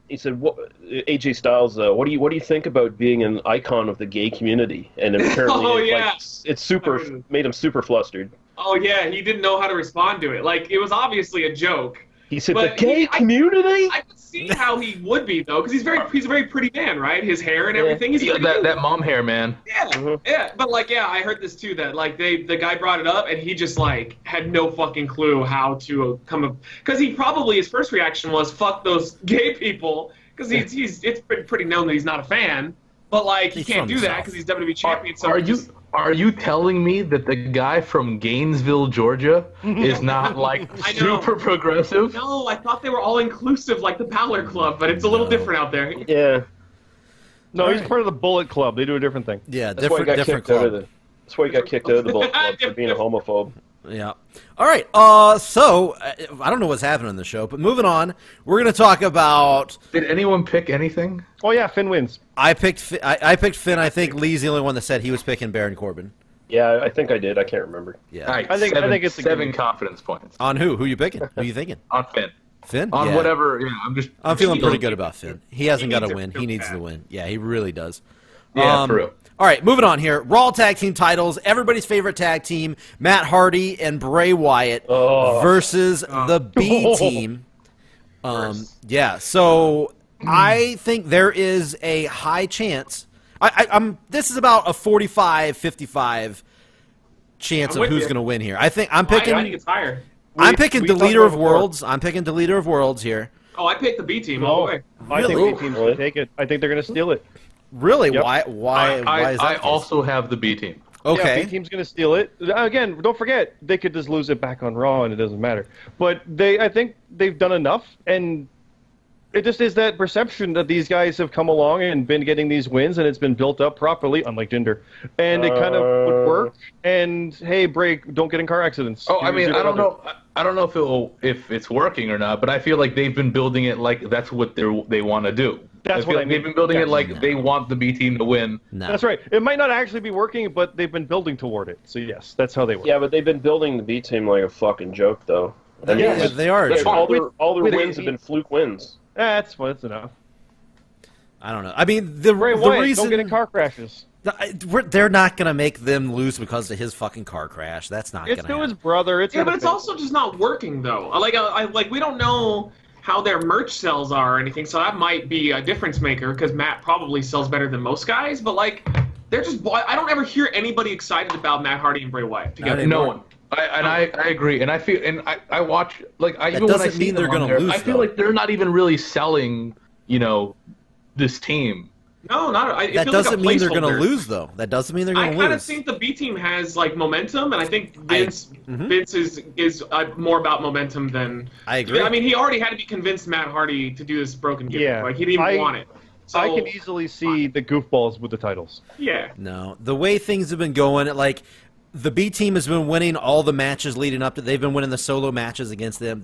he said, AJ Styles, what do you think about being an icon of the gay community? And apparently, Oh, it's, yeah. like, it's super made him super flustered. Oh yeah, he didn't know how to respond to it. Like it was obviously a joke. He said, But the gay I community? I could see how he would be though, because he's a very pretty man, right? His hair and everything. He's Yeah, pretty that mom hair, man. Yeah, yeah, but like, yeah, I heard this too. That like the guy brought it up, and he just like had no fucking clue how to come up. Because he probably his first reaction was "fuck those gay people," because it's been pretty known that he's not a fan. But like, he He's can't from do the that South. because he's WWE champion. So Are you telling me that the guy from Gainesville, Georgia, is not like I know. super progressive? No, I thought they were all inclusive like the Balor Club, but it's a little different out there. Yeah. No, he's part of the Bullet Club. They do a different thing. Yeah, That's why he got different kicked out of club. the. That's why he got kicked out of the Bullet Club for being a homophobe. Yeah. All right. So I don't know what's happening in the show, but moving on, we're going to talk about. Did anyone pick anything? Oh yeah, Finn wins. I picked Finn. I picked Finn. I think Lee's the only one that said he was picking Baron Corbin. Yeah, I think I did. I can't remember. Yeah. All right, I think it's a seven good- confidence points On who? Who you picking? Who you thinking? on Finn. Finn? On Yeah. whatever. Yeah, I'm feeling pretty good about Finn. He hasn't got needs to a win. He real needs bad. to win. Yeah, he really does. Yeah, for real. All right, moving on here. Raw Tag Team titles. Everybody's favorite tag team: Matt Hardy and Bray Wyatt versus the B Team. Yeah. So I think there is a high chance. I'm. This is about a 45-55 chance I'm of with who's you. going to win here. I think I'm I picking. think it's higher. I'm picking we the talked leader about of before. worlds. I'm picking the leader of worlds here. Oh, I picked the B team all the way. I think Really? the team's gonna take it. I think they're gonna steal it. Really? Yep. Why why is that? I the case? also have the B team. Okay. Yeah, B team's gonna steal it. Again, don't forget they could just lose it back on Raw and it doesn't matter. But I think they've done enough, and it just is that perception that these guys have come along and been getting these wins, and it's been built up properly, unlike Jinder, and it kind of would work. And hey, Bray, don't get in car accidents. Oh, I Here's mean, your I don't brother. know. I don't know if it's working or not, but I feel like they've been building it like that's what they want to do. That's I feel what I like mean. they've been building Yeah. it like they want the B team to win. No. That's right. It might not actually be working, but they've been building toward it. So yes, that's how they work. Yeah, but they've been building the B team like a fucking joke, though. I mean, Yeah, they are. like, all their with- wins have been fluke wins. That's enough. I don't know. I mean, the Bray Wyatt, reason don't get in car crashes. they're not going to make them lose because of his fucking car crash. That's not going It's to to happen. his brother. It's Yeah, gonna but it's fit. also just not working though. Like we don't know how their merch sales are or anything, so that might be a difference maker because Matt probably sells better than most guys. But like, they're just I don't ever hear anybody excited about Matt Hardy and Bray Wyatt together. anymore. No one. I agree, and I feel, and I watch like I That even when I doesn't see mean them they're on gonna there, lose, I feel though. like they're not even really selling, this team. No, not. It That feels like a doesn't mean they're going to placeholder. lose, though. That doesn't mean they're I going to kind of lose. think the B team has like momentum, and I think Vince is more about momentum than. I agree. I mean, he already had to be convinced Matt Hardy to do this broken gimmick. Yeah. Like he didn't even want it. So I can easily see the goofballs with the titles. yeah. No, the way things have been going, like the B team has been winning all the matches leading up to. They've been winning the solo matches against them.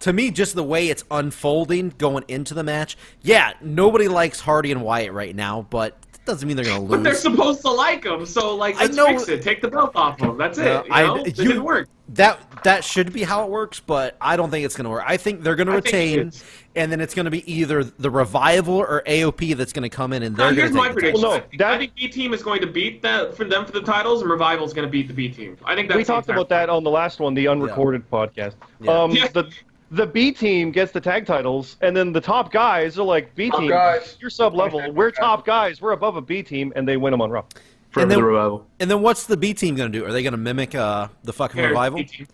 To me, just the way it's unfolding going into the match. Yeah, nobody likes Hardy and Wyatt right now, but it doesn't mean they're going to But they're lose. supposed to like him, so like I let's know- fix it. Take the belt off them. That's it. It didn't work. That should be how it works, but I don't think it's going to work. I think they're going to I think it retain, is. and then it's going to be either the Revival or AOP that's going to come in, and they're going Here's to my take the prediction. title. Well, no, I think B team is going to beat that for them for the titles, and Revival is going to beat the B team. I think that's We talked about that on the last one, the unrecorded podcast. Yeah. Yeah. The B team gets the tag titles, and then the top guys are like, B team, guys. you're sub level. We're top guys. We're above a B team, and they win them on Raw. Forever then- the Revival. And then what's the B team going to do? Are they going to mimic the fucking Revival? B-team.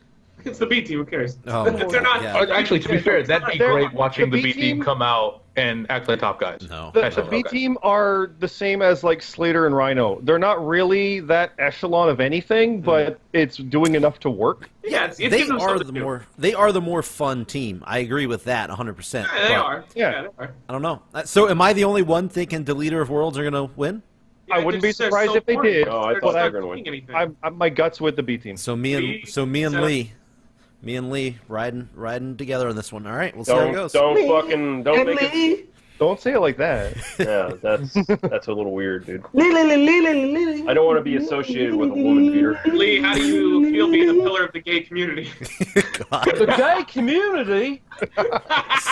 It's the B team. Who cares? Oh, They're not. yeah. Actually, to be fair, that'd be They're- great watching the the B B team team- come out and act like top guys. No. The Hashtag B top guys. team are the same as like Slater and Rhino. They're not really that echelon of anything, but it's doing enough to work. Yeah, it's They giving them are something the to do. more fun team. I agree with that 100%. Yeah, they but are. Yeah. Yeah, they are. I don't know. So am I the only one thinking Deleter of Worlds are going to win? I wouldn't be they're surprised so if they boring. did. No, I They're thought just they were not gonna win. doing anything. I'm my guts with the B team. So me and Lee riding together on this one. All right, we'll see how it goes. Don't make it. Don't say it like that. Yeah, that's a little weird, dude. I don't want to be associated with a woman beater. Lee, how do you feel being a pillar of the gay community? God. The gay community.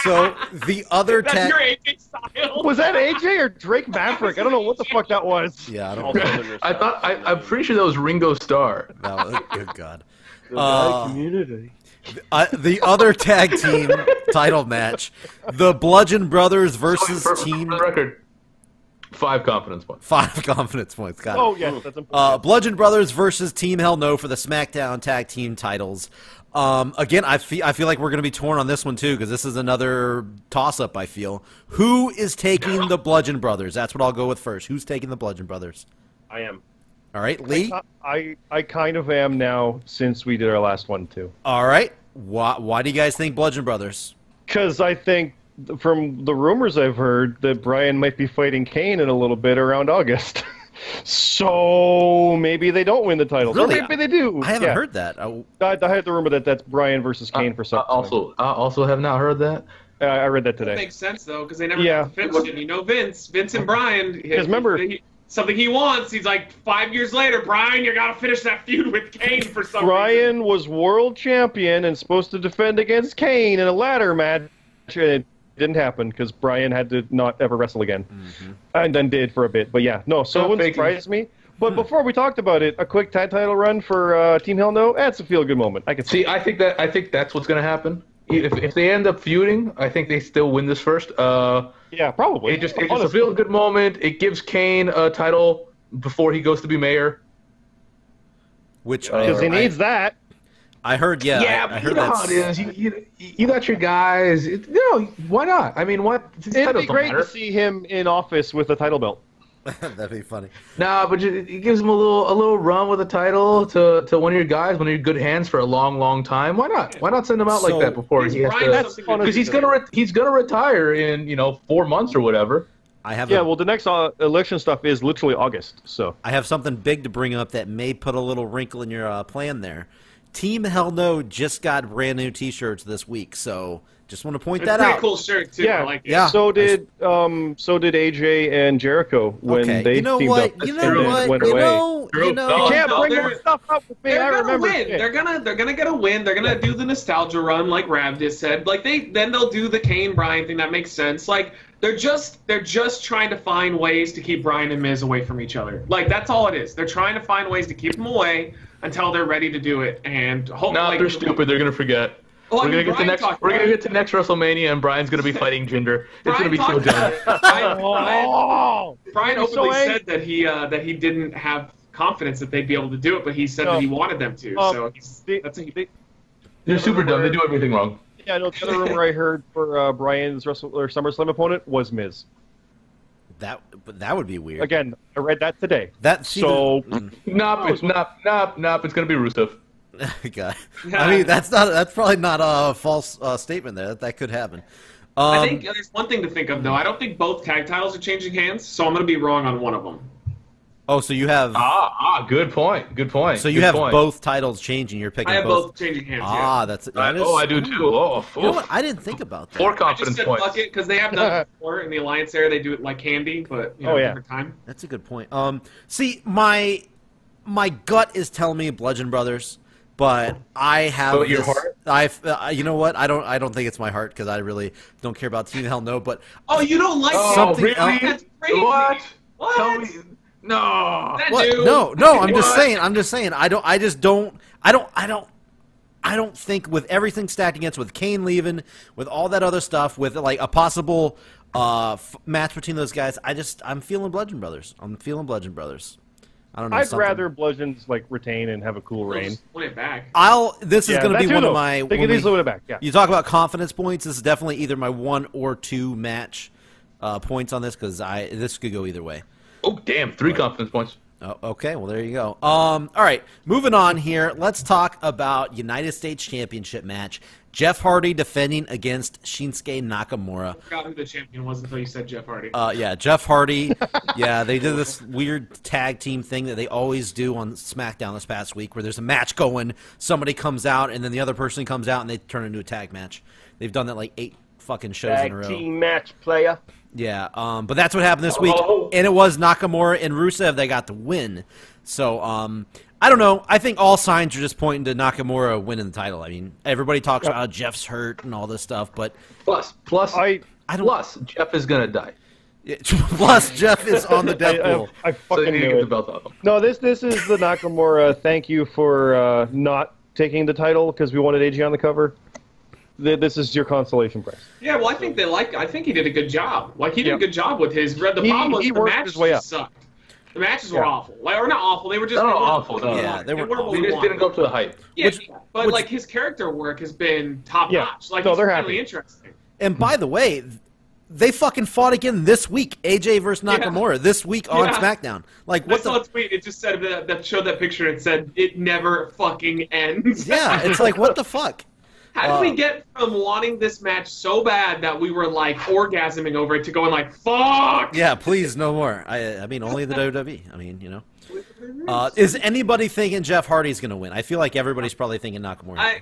So the other That's tag. your AJ style. Was that AJ or Drake Maverick? I don't know what the fuck that was. Yeah, I don't All know. Southerners. I'm pretty sure that was Ringo Starr. No, good God. The gay community. The other tag team title match, the Bludgeon Brothers versus For Team the record, 5 confidence points. 5 confidence points. Got it. Oh yes, that's important. Bludgeon Brothers versus Team Hell No for the SmackDown Tag Team titles. Again, I feel like we're going to be torn on this one too because this is another toss-up. I feel. Who is taking the Bludgeon Brothers? That's what I'll go with first. Who's taking the Bludgeon Brothers? I am. All right, Lee. I kind of am now since we did our last one too. All right. Why do you guys think Bludgeon Brothers? Because I think from the rumors I've heard that Brian might be fighting Kane in a little bit around August. So maybe they don't win the titles. Really? Or maybe they do. I haven't Yeah. heard that. I had the rumor that that's Brian versus Kane for some. I also have not heard that. I read that That today. makes sense though, because they never Yeah. got to finish it. You know, Vince and Brian. Because remember- something he wants. He's like 5 years later, Brian, you got to finish that feud with Kane for some reason. Brian was world champion and supposed to defend against Kane in a ladder match, and it didn't happen because Brian had to not ever wrestle again, and then did for a bit. But yeah, no, so it wouldn't surprise me. But before we talked about it, a quick tag title run for Team Hell No, that's a feel-good moment. I can see. See, I think that's what's going to happen. If they end up feuding, I think they still win this first. Yeah, probably. It's a Honestly. feel-good moment. It gives Kane a title before he goes to be mayor. Which Because he I- needs that. I heard. Yeah, Yeah, I but heard you know that's. how it is. You got your guys. Why not? I mean, what? His It'd titles be don't great matter. to see him in office with a title belt. That'd be funny. Nah, but it gives him a little run with a title to one of your guys, one of your good hands for a long time. Why not? Why not send him out So- like that before he has Brian to? has something to do. Because he's gonna retire in 4 months or whatever. I have. Yeah, well, the next election stuff is literally August, so. I have something big to bring up that may put a little wrinkle in your plan there. Team Hell No just got brand new T-shirts this week, so just want to point It's a that pretty out. cool shirt too. Yeah, I like it. Yeah. So did AJ and Jericho when Okay, they you know teamed what? up You and know then what? went You away. know. You can't No, bring they're- more stuff up with me. I They're gonna remember. win. shit. They're gonna get a win. They're gonna do the nostalgia run, like Rav just said. Like they'll do the Kane Bryan thing. That makes sense. Like they're just trying to find ways to keep Bryan and Miz away from each other. Like that's all it is. They're trying to find ways to keep them away until they're ready to do it. And hopefully, No, they're stupid. They're gonna forget. Well, I We're mean, gonna get to Bryan next. talked We're gonna about get to next WrestleMania, and Brian's gonna be fighting Jinder. It's gonna be so dumb. Oh! Brian I'm so openly angry. said that he didn't have confidence that they'd be able to do it, but he said No. that he wanted them to. So They're super dumb. They do everything wrong. Yeah, no, the other rumor I heard for Brian's SummerSlam opponent was Miz. That would be weird. Again, I read that today. That So, Nope. It's It's gonna be Rusev. God. I mean, that's probably not a false statement there. That could happen. I think there's one thing to think of though. I don't think both tag titles are changing hands, so I'm going to be wrong on one of them. Oh, so you have Good point. Good point. so you Good have point. both titles changing. You're picking I have both changing hands. Ah, that's that is, I do too. Oh, You know what? I didn't think about that. 4 I just confidence said points. fuck it because they have done it before in the Alliance era. They do it like candy, but you know, Oh, yeah. different time. That's a good point. See, my gut is telling me Bludgeon Brothers, but I have But your this, heart? you know what? I don't think it's my heart because I really don't care about Team Hell No. But Oh, you don't like Oh, Something really? else- That's crazy. What? What? Tell me. No. That what? dude. No. I'm just What? saying. I don't think with everything stacked against with Kane leaving, with all that other stuff, with like a possible match between those guys. I'm feeling Bludgeon Brothers. I don't know. I'd something. rather Bludgeons like retain and have a cool reign. Just win it back. This is Yeah, going to that be too, one of though. my. They when can we- easily win it back. Yeah. You talk about confidence points. This is definitely either my 1 or 2 match points on this because this could go either way. Oh, damn. 3 confidence points. Oh, okay, well there you go. All right, moving on here. Let's talk about United States Championship match. Jeff Hardy defending against Shinsuke Nakamura. I forgot who the champion was until you said Jeff Hardy. Yeah, Jeff Hardy. Yeah, they did this weird tag team thing that they always do on SmackDown this past week, where there's a match going, somebody comes out, and then the other person comes out, and they turn into a tag match. They've done that like 8 fucking shows in a row. Tag team match, player. Yeah, but that's what happened this week, and it was Nakamura and Rusev that got the win. So, I don't know. I think all signs are just pointing to Nakamura winning the title. I mean, everybody talks about how Jeff's hurt and all this stuff, but Plus, I don't. plus, Jeff is going to die. Plus, Jeff is on the death pool. I So fucking you need to knew get the it. belt off him. No, this is the Nakamura. Thank you for not taking the title because we wanted AJ on the cover. This is your consolation prize. Yeah, well, I think I think he did a good job. Like he did Yeah. a good job with his. The problem was he the worked matches his way just sucked. The matches were Yeah. awful. Like, or not awful. They were just No, they weren't awful, what we no. Yeah, wanted. they weren't weren't what They we just didn't wanted. go to the hype. Yeah, but which- like his character work has been top Yeah. notch. Like No, it's they're really happy. interesting. And by the way, they fucking fought again this week. AJ versus Nakamura this week on Yeah. SmackDown. Like I what saw the? a tweet. It just said that showed that picture. It said it never fucking ends. Yeah, it's like what the fuck. How did we get from wanting this match so bad that we were like orgasming over it to going like fuck? Yeah, please no more. I mean only the WWE. I mean is anybody thinking Jeff Hardy's going to win? I feel like everybody's probably thinking Nakamura.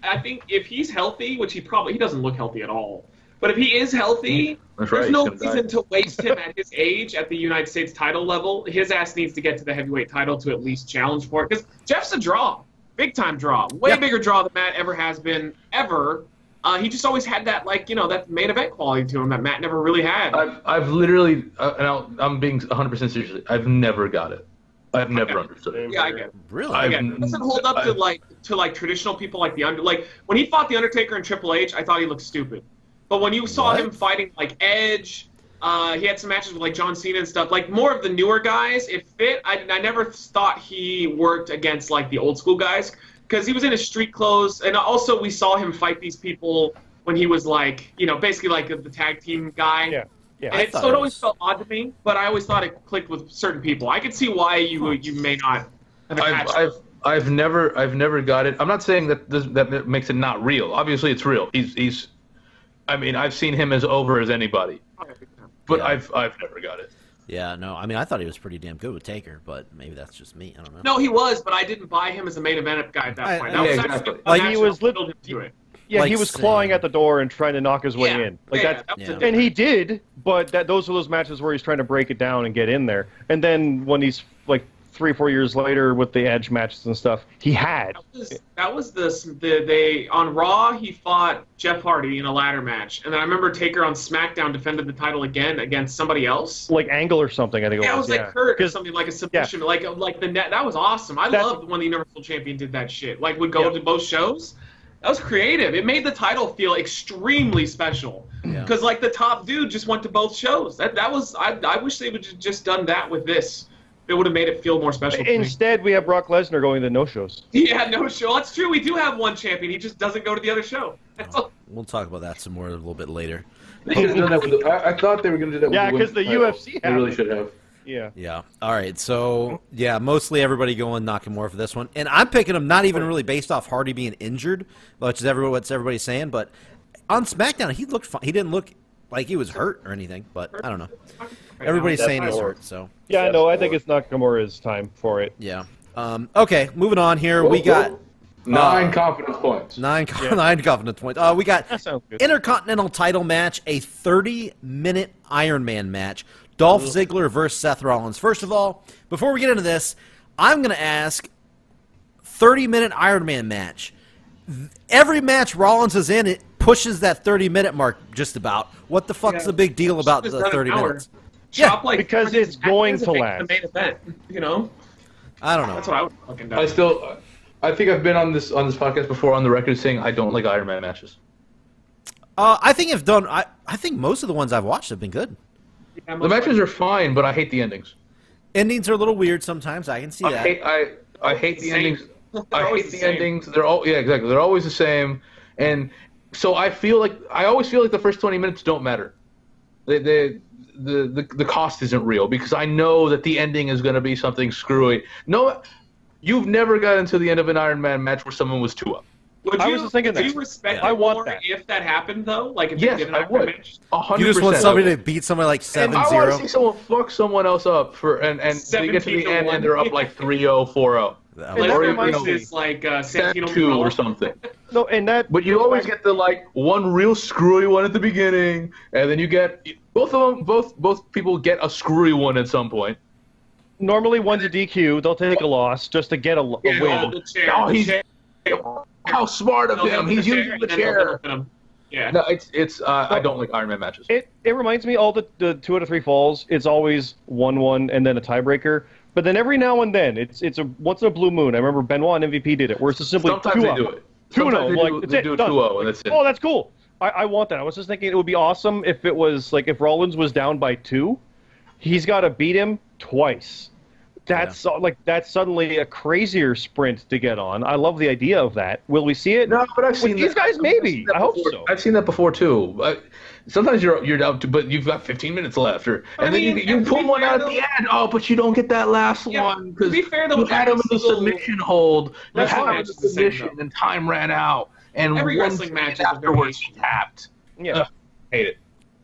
I think if he's healthy, which he doesn't look healthy at all. But if he is healthy, That's there's right, no he's gonna reason die. to waste him at his age at the United States title level. His ass needs to get to the heavyweight title to at least challenge for it. Because Jeff's a draw. Big time draw. Way Yeah. bigger draw than Matt ever has been, ever. He just always had that, like, that main event quality to him that Matt never really had. I've literally, I'm being 100% serious. I've never got it. I've never understood it. Yeah, I get it. Really? I've- It doesn't hold up to like traditional people like when he fought the Undertaker and Triple H, I thought he looked stupid. But when you saw What? him fighting like Edge, he had some matches with like John Cena and stuff. Like more of the newer guys, it fit. I never thought he worked against like the old school guys because he was in his street clothes, and also we saw him fight these people when he was like basically like the tag team guy. Yeah. Yeah. And thought so it it always was- felt odd to me, but I always thought it clicked with certain people. I could see why you may not have attached. I've never got it. I'm not saying that makes it not real. Obviously, it's real. He's. I mean, I've seen him as over as anybody, but Yeah. I've never got it. Yeah, no. I mean, I thought he was pretty damn good with Taker, but maybe that's just me. I don't know. No, he was, but I didn't buy him as a main event guy at that point. That yeah, was exactly. actually a Like, match he was that built him to it. Yeah, Like he was clawing saying- at the door and trying to knock his way Yeah, in. Like yeah, that's that was Yeah. a and he did, but those were those matches where he's trying to break it down and get in there. And then when he's like 3-4 years later with the Edge matches and stuff, he had. That was they on Raw. He fought Jeff Hardy in a ladder match, and then I remember Taker on SmackDown defended the title again against somebody else. Like Angle or something, I think Yeah, it was like Kurt or 'Cause- something like a submission, like the net. That was awesome. I loved when the Universal Champion did that shit. Like would go to both shows. That was creative. It made the title feel extremely special Yeah. because like the top dude just went to both shows. That was I wish they would have just done that with this. It would have made it feel more special. To me. Instead, we have Brock Lesnar going to no shows. Yeah, no show. That's true. We do have one champion. He just doesn't go to the other show. That's all. We'll talk about that some more a little bit later. They should have done that with I thought they were going to do that. Yeah, with 'cause the women's title. UFC They really have. should have. Yeah. Yeah. All right. So yeah, mostly everybody going Nakamura for this one, and I'm picking him not even really based off Hardy being injured, which is what everybody's saying. But on SmackDown, he looked fine. He didn't look like he was hurt or anything, but I don't know. Everybody's saying he's hurt, so Yeah, no, I think it's Nakamura's time for it. yeah. Okay, moving on here. We got 9 confidence points. nine confidence points. We got That sounds good. Intercontinental title match, a 30-minute Iron Man match. Dolph Ziggler versus Seth Rollins. First of all, before we get into this, I'm going to ask, 30-minute Iron Man match. Every match Rollins is in, it pushes that 30-minute mark just about. What the fuck's the big deal about Just the done an 30 hour. minutes? Chop like because it's going to last. The main event, you know. I don't know. That's what I would fucking do. I think I've been on this podcast before on the record saying I don't like Iron Man matches. I think I think most of the ones I've watched have been good. Yeah, The matches are fine, but I hate the endings. Endings are a little weird sometimes. I can see that. I hate the Same. endings. They're I always hate the the same. endings. They're exactly. They're always the same, and so I always feel like the first 20 minutes don't matter. The cost isn't real because I know that the ending is going to be something screwy. No, you've never got into the end of an Iron Man match where someone was 2-up. Would I you, was just thinking would that. you respect I it want more that. if that happened though? Like if Yes, they did an I Iron Man would. match? 100%. You just want somebody to beat somebody like 7-0. I want to see someone fuck someone else up and they get to the end 17-1. and they're up like 3-0, 4-0. That And Like, that Or, that reminds reminds me- is like 2 Santino or something. No, and that. But you always get the one real screwy one at the beginning, and then you get both of them. Both people get a screwy one at some point. Normally, one's a DQ. They'll take a loss just to get a win. the chair. Oh, the he's chair. how smart of They'll him. hit He's the using the and then they'll chair. hit him. Yeah. No, it's. I don't like Iron Man matches. It reminds me all the 2 out of 3 falls. It's always 1-1 and then a tiebreaker. But then every now and then it's a once in a blue moon. I remember Benoit and MVP did it, where it's just simply Sometimes 2-up. they do it. 2-0, Sometimes like, they do a done. 2-0, and that's it. Oh, that's cool. I want that. I was just thinking it would be awesome if it was like if Rollins was down by 2, he's got to beat him twice. That's that's suddenly a crazier sprint to get on. I love the idea of that. Will we see it? No, but I've seen With these that- guys. Maybe. that I hope before. so. I've seen that before too. Sometimes you're down to, but you've got 15 minutes left, and then mean, you to pull be one fair, out at the end. Oh, but you don't get that last Yeah, one to because be fair, though, you had him in the every single- submission hold. You That's had why him in it's the the same, submission, though. and time ran out. And Every one wrestling match is a afterwards, he tapped. Yeah. Hate it.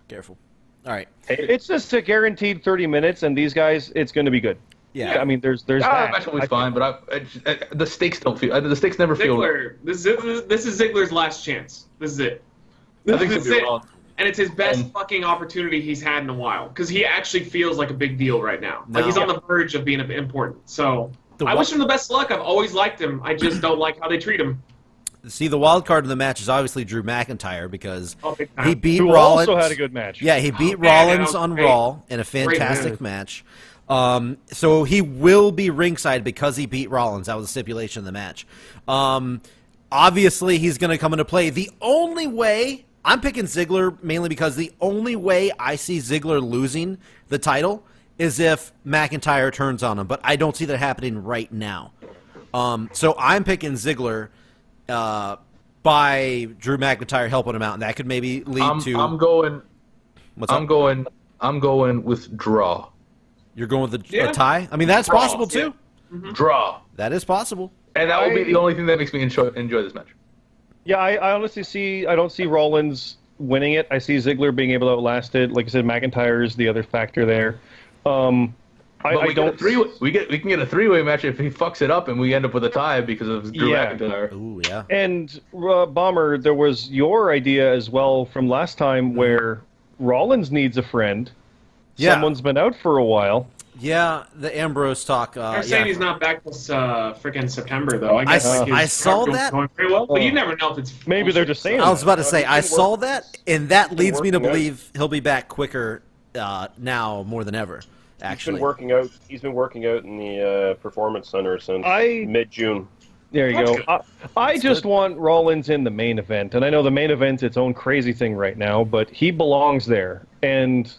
Careful. All right. It's just a guaranteed 30 minutes, and these guys, it's going to be good. Yeah. I mean, there's I that. match will be fine, but the stakes don't feel. The stakes never feel. Ziggler. This is Ziggler's last chance. This is it. I think This so is too. it. And it's his best fucking opportunity he's had in a while because he actually feels like a big deal right now. Like he's No. on the verge of being important. So The I wa- wish him the best luck. I've always liked him. I just don't like how they treat him. See, the wild card in the match is obviously Drew McIntyre because Oh, big time. he beat Who Rollins. also had a good match. Yeah, he beat Oh, man, that Rollins was on great. Raw in a fantastic move. match. So he will be ringside because he beat Rollins. That was the stipulation of the match. Obviously, he's going to come into play. The only way I'm picking Ziggler mainly because the only way I see Ziggler losing the title is if McIntyre turns on him, but I don't see that happening right now. So I'm picking Ziggler by Drew McIntyre helping him out, and that could maybe lead to. I'm going. What's I'm up? going. I'm going with draw. You're going with a Yeah. tie? I mean, that's Draw, possible too. Draw. That is possible. And that will be the only thing that makes me enjoy this match. Yeah, I honestly I don't see Rollins winning it. I see Ziggler being able to outlast it. Like I said, McIntyre's the other factor there. But I we don't. we can get a 3-way match if he fucks it up and we end up with a tie because of Drew Yeah. McIntyre. Ooh, yeah. And Bomber, there was your idea as well from last time where Rollins needs a friend. Yeah. Someone's been out for a while. Yeah, the Ambrose talk. They're saying yeah. he's not back till freaking September, though. I guess I- like, his I saw cardio that. going very well, but you never know if it's Maybe they're just saying I was about to that. say, I saw that, and that leads me to working out. believe he'll be back quicker now more than ever, He's actually. been working out. He's been working out in the performance center since I- mid-June. There you That's go. good. I just want Rollins in the main event, and I know the main event's its own crazy thing right now, but he belongs there. And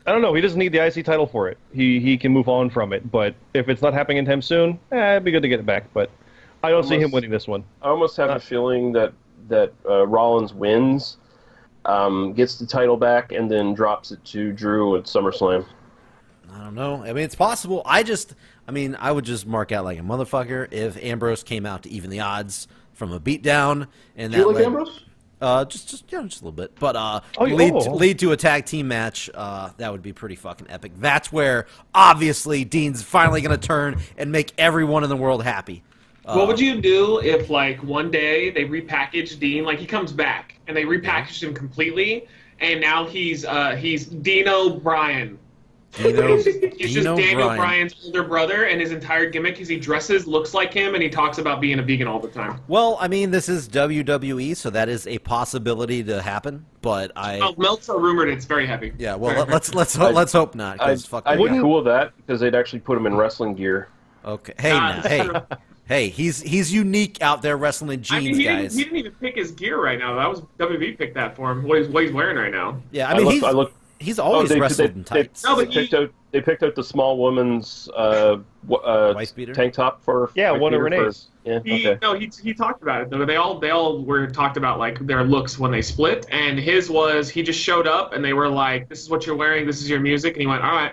I don't know, he doesn't need the IC title for it. He can move on from it, but if it's not happening anytime soon, it'd be good to get it back. But I don't see him Almost- winning this one. I almost have a feeling that Rollins wins, gets the title back, and then drops it to Drew at SummerSlam. I don't know. I mean, it's possible. I would just mark out like a motherfucker if Ambrose came out to even the odds from a beatdown. And Do you that like led- Ambrose? Just a little bit, but yeah. lead to a tag team match. That would be pretty fucking epic. That's where obviously Dean's finally gonna turn and make everyone in the world happy. What would you do if, like, one day they repackaged Dean, like, he comes back, and they repackaged him completely, and now he's Dino Bryan. He's just Daniel Bryan's older brother, and his entire gimmick is he dresses, looks like him, and he talks about being a vegan all the time. Well, I mean, this is WWE, so that is a possibility to happen. But Meltzer rumored it's very heavy. Yeah, well, let's hope not. I'd be cool with that because they'd actually put him in wrestling gear. Okay, hey, he's unique out there wrestling in jeans, guys. He didn't even pick his gear right now. That was WWE picked that for him. What he's wearing right now. Yeah, I mean, he's always wrestled in tights. They picked out the small woman's wife beater tank top for one of Renee's. He talked about it though. They all were talked about like their looks when they split, and his was he just showed up and they were like, "This is what you're wearing. This is your music," and he went, "All right."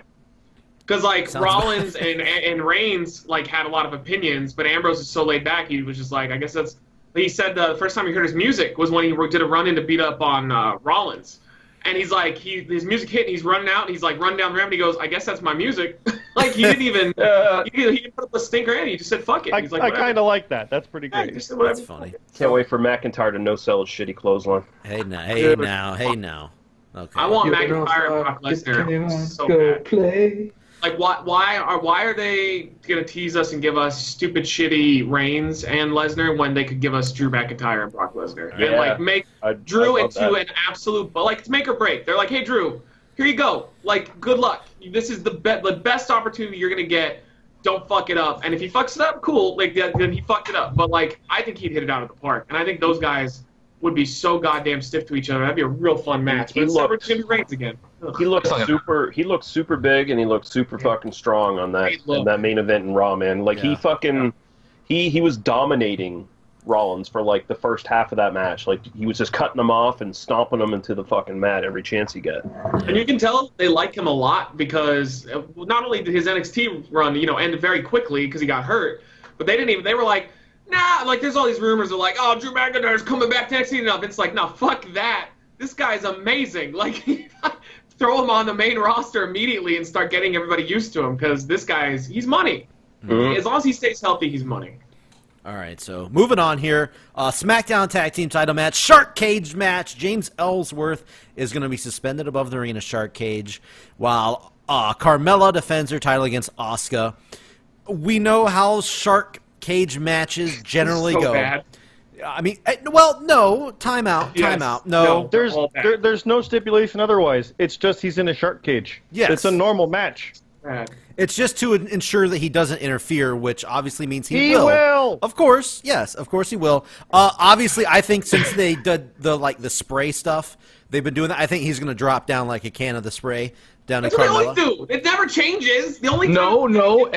Because like Rollins and Reigns like had a lot of opinions, but Ambrose is so laid back. He was just like, I guess that's. He said the first time he heard his music was when he did a run in to beat up on Rollins. And he's like, his music hit, and he's running out, and he's like running down the ramp, and he goes, I guess that's my music. Like, he didn't even, he didn't put up a stinker in, he just said, fuck it. He's like, I kind of like that. That's pretty great. That's funny. Can't wait for McIntyre to no-sell his shitty clothesline. Hey now. Okay. I want McIntyre and Brock Lesnar so bad. Play. Like, why are they gonna tease us and give us stupid, shitty Reigns and Lesnar when they could give us Drew McIntyre and Brock Lesnar and like make Drew into an absolute, like it's make or break. They're like, hey Drew, here you go. Like, good luck. This is the best opportunity you're gonna get. Don't fuck it up. And if he fucks it up, cool. Like then he fucked it up. But like, I think he'd hit it out of the park. And I think those guys would be so goddamn stiff to each other. That'd be a real fun match. But it's never gonna be Reigns again. He looked super big, and he looked super fucking strong on that main event in Raw, man. Like he was dominating Rollins for like the first half of that match. Like he was just cutting them off and stomping them into the fucking mat every chance he got. And you can tell they like him a lot because not only did his NXT run, end very quickly because he got hurt, but they were like, nah, like there's all these rumors of like, oh, Drew McIntyre's coming back to NXT enough. It's like, no, fuck that. This guy's amazing. Like, throw him on the main roster immediately and start getting everybody used to him because this guy's, he's money. Mm-hmm. As long as he stays healthy, he's money. All right, so moving on here. SmackDown Tag Team title match, Shark Cage match. James Ellsworth is going to be suspended above the ring in a shark cage while Carmella defends her title against Asuka. We know how shark cage matches generally go. Bad. I mean, well, no, timeout. No, there's no stipulation otherwise. It's just he's in a shark cage. Yes. It's a normal match. Bad. It's just to ensure that he doesn't interfere, which obviously means he will. Will. Of course, yes, of course he will. Obviously, I think since they did the spray stuff, they've been doing that. I think he's going to drop down like a can of the spray down to Carmella. That's what they always do. It never changes. The only Enzo.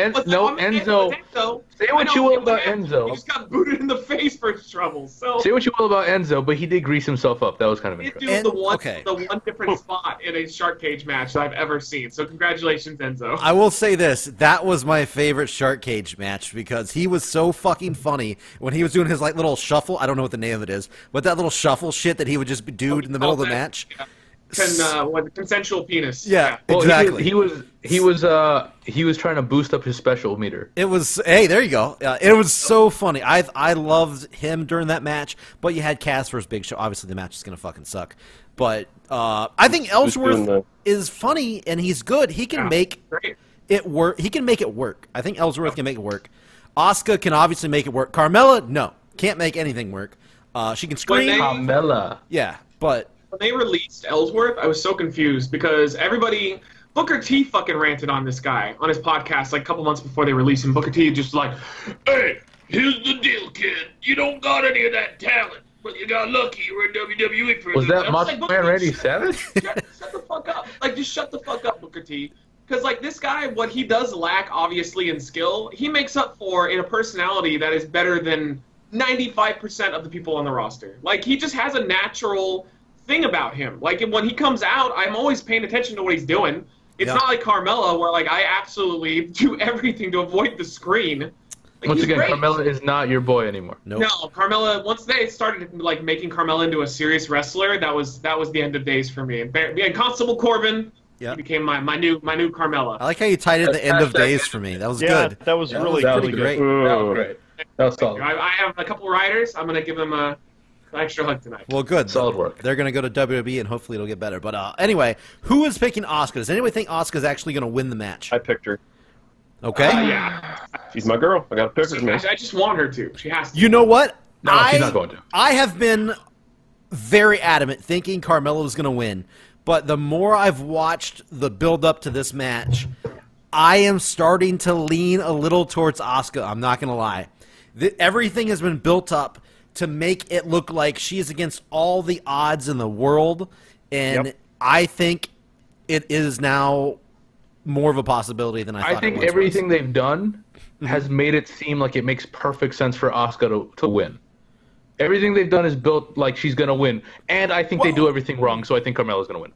Say what you will about Enzo. He just got booted in the face for his trouble. So say what you will about Enzo, but he did grease himself up. That was kind of interesting. He did the one different spot in a shark cage match that I've ever seen. So congratulations, Enzo. I will say this: that was my favorite shark cage match because he was so fucking funny when he was doing his like little shuffle. I don't know what the name of it is, but that little shuffle shit that he would just do in the middle of the match. Yeah. Consensual penis. Yeah, well, exactly. He was trying to boost up his special meter. It was there you go. It was so funny. I loved him during that match. But you had Cass versus Big Show. Obviously, the match is gonna fucking suck. But I think Ellsworth is funny and he's good. He can make it work. He can make it work. I think Ellsworth can make it work. Asuka can obviously make it work. Carmella, no, can't make anything work. She can scream. Carmella. Yeah, but. When they released Ellsworth, I was so confused because Booker T fucking ranted on this guy on his podcast like a couple months before they released him. Booker T just like, hey, here's the deal, kid. You don't got any of that talent, but you got lucky. You were in WWE for a Was little that bit. Macho Man Randy Savage? Shut the fuck up. Like, just shut the fuck up, Booker T. Because, like, this guy, what he does lack, obviously, in skill, he makes up for in a personality that is better than 95% of the people on the roster. Like, he just has a natural thing about him. Like, when he comes out, I'm always paying attention to what he's doing. It's not like Carmella, where, like, I absolutely do everything to avoid the screen. Like, Once he's again, great. Carmella is not your boy anymore. Nope. No, Carmella. Once they started like making Carmella into a serious wrestler, that was the end of days for me. And Constable Corbin, Yeah. he became my new Carmella. I like how you tied in the end of days for me. That was Yeah, good. that was That really, was really pretty good. great. That was great. That was solid. I have a couple riders. I'm gonna give them an extra hug tonight. Well, good. Solid work. They're going to go to WWE, and hopefully it'll get better. But anyway, who is picking Asuka? Does anybody think Asuka's actually going to win the match? I picked her. Okay. Yeah, She's my girl. I got to pick her. Man. I just want her to. She has to. You know what? No, she's not going to. I have been very adamant thinking Carmella was going to win, but the more I've watched the build up to this match, I am starting to lean a little towards Asuka. I'm not going to lie. Everything has been built up to make it look like she is against all the odds in the world, and Yep. I think it is now more of a possibility than I thought. I think it once everything was. they've done has made it seem like it makes perfect sense for Asuka to win. Everything they've done is built like she's going to win, and I think they do everything wrong, so I think Carmella's going to win.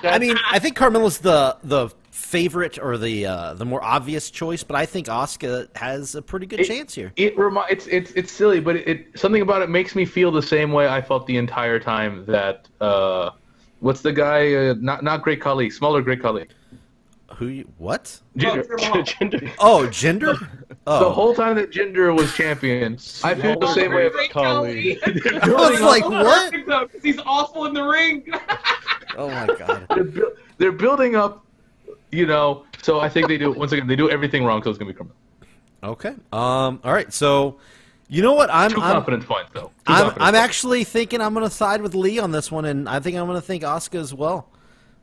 I mean, I think Carmella's the favorite or the more obvious choice, but I think Asuka has a pretty good chance here. It's silly, but something about it makes me feel the same way I felt the entire time that what's the guy? Not Great Khali, smaller Great Khali. What? Jinder. Oh, gender? Oh. The whole time that Jinder was champion, I feel the same way about Great Khali. Khali. I was like, what? Because he's awful in the ring. Oh my god. They're building up, so I think they do, once again, they do everything wrong, so it's going to be Carmella. Okay. All right. So, you know what? I'm Two confidence points, though. I'm actually thinking I'm going to side with Lee on this one, and I think I'm going to think Asuka as well.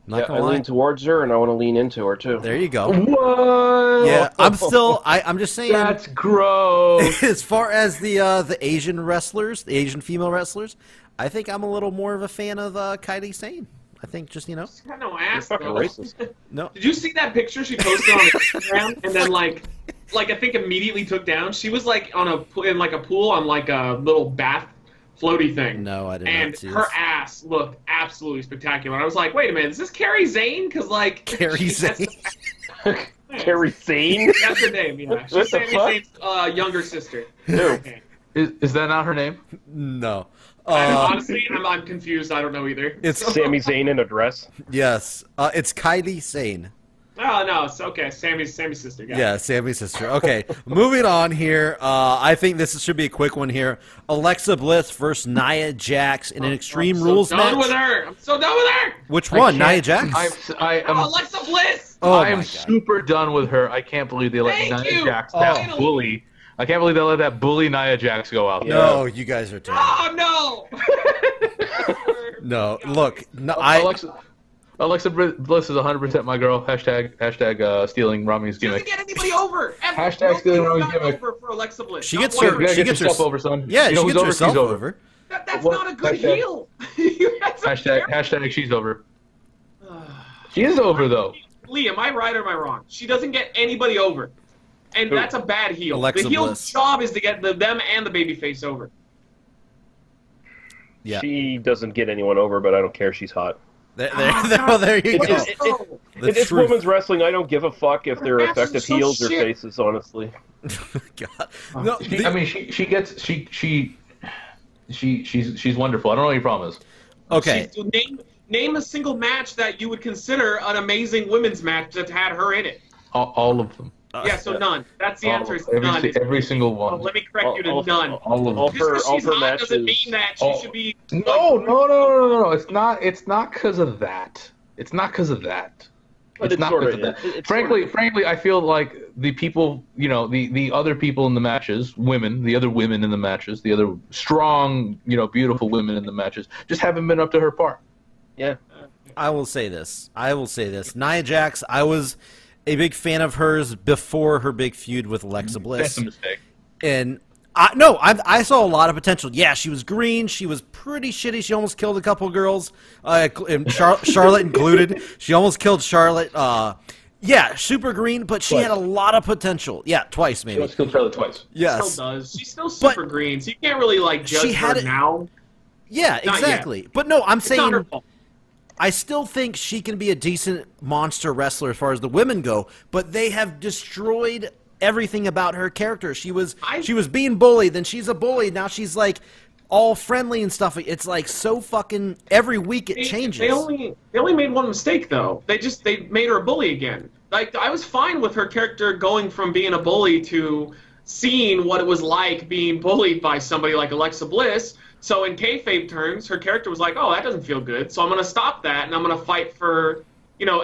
Not Yeah, gonna I lie. lean towards her, and I want to lean into her too. There you go. What? Yeah, I'm just saying. That's gross. As far as the Asian wrestlers, the Asian female wrestlers, I think I'm a little more of a fan of Kairi Sane. I think just She's got no ass. Fucking though. racist. no. Did you see that picture she posted on Instagram and then like I think immediately took down? She was like in a pool on like a little bath floaty thing. No, I did And not see her this. ass looked absolutely spectacular. I was like, wait a minute, is this Carrie Zane? Because like Kairi Sane. Carrie Sane. That's her name. Yeah, What she's the Sami fuck? Zayn's younger sister. Who? Okay. Is that not her name? No. Honestly, I'm confused. I don't know either. It's Sami Zayn in a dress. yes. It's Kairi Sane. Oh no, it's okay. Sammy's sister. Got it. Yeah, Sammy's sister. Okay, moving on here. I think this should be a quick one here. Alexa Bliss versus Nia Jax in an Extreme I'm so Rules done with match. her. I'm so done with her. Which one? I Nia can't- Jax? I am Alexa Bliss. Oh I my am God. super done with her. I can't believe they let Thank Nia you. Jax, Oh. that bully. I can't believe they let that bully Nia Jax go out there. No, you guys are terrible. Oh no. No, look, no, Alexa Bliss is 100% my girl. Hashtag stealing Rami's She doesn't gimmick. get anybody over. Ever. Hashtag stealing Nobody's Rami's gotten gimmick. over for Alexa Bliss. She Not gets one her- You person. gotta she get gets yourself her- over, son. yeah, You know she who's gets over? herself She's over. over. That's What- not a good hashtag- heel. That's Hashtag she's over. She is over though. Lee, am I right or am I wrong? She doesn't get anybody over. And Who? that's a bad heel. Alexa the heel's Bliss. job is to get them and the babyface over. Yeah. She doesn't get anyone over, but I don't care. She's hot. There you It's go. just- Oh, The It's truth. women's wrestling. I don't give a fuck if they're Her matches effective are so heels or shit. faces. Honestly, God. No, I mean, she's wonderful. I don't know what your problem is. okay. Name a single match that you would consider an amazing women's match that had her in it. All of them. Yeah, so none. That's the answer. Is none. Every single Oh, one. let me correct you to none. All of all them. Just her because all she's her hot doesn't matches. mean that she Oh. should be. No. It's not because of that. It's not because of that. But It's it's not sorta- because of that. it's Frankly, I feel like the people, the other people in the matches, the other women in the matches, the other strong, beautiful women in the matches, just haven't been up to her par. Yeah. I will say this. Nia Jax, I was a big fan of hers before her big feud with Alexa Bliss. That's a mistake. And I saw a lot of potential. Yeah, she was green. She was pretty shitty. She almost killed a couple girls, and Charlotte included. She almost killed Charlotte. Yeah, super green, but she Twice. had a lot of potential. Yeah, twice She maybe. almost killed Charlotte twice. Yes. Still does. She's still super green, so you can't really she judge had her it- now. Yeah, Not exactly. But no, I'm It's not her saying fault. I still think she can be a decent monster wrestler as far as the women go, but they have destroyed everything about her character. She was being bullied, then she's a bully. Now she's like all friendly and stuff. It's like so fucking every week it changes. They only made one mistake though. They made her a bully again. Like I was fine with her character going from being a bully to seeing what it was like being bullied by somebody like Alexa Bliss. So in kayfabe terms, her character was like, "Oh, that doesn't feel good. So I'm gonna stop that and I'm gonna fight for."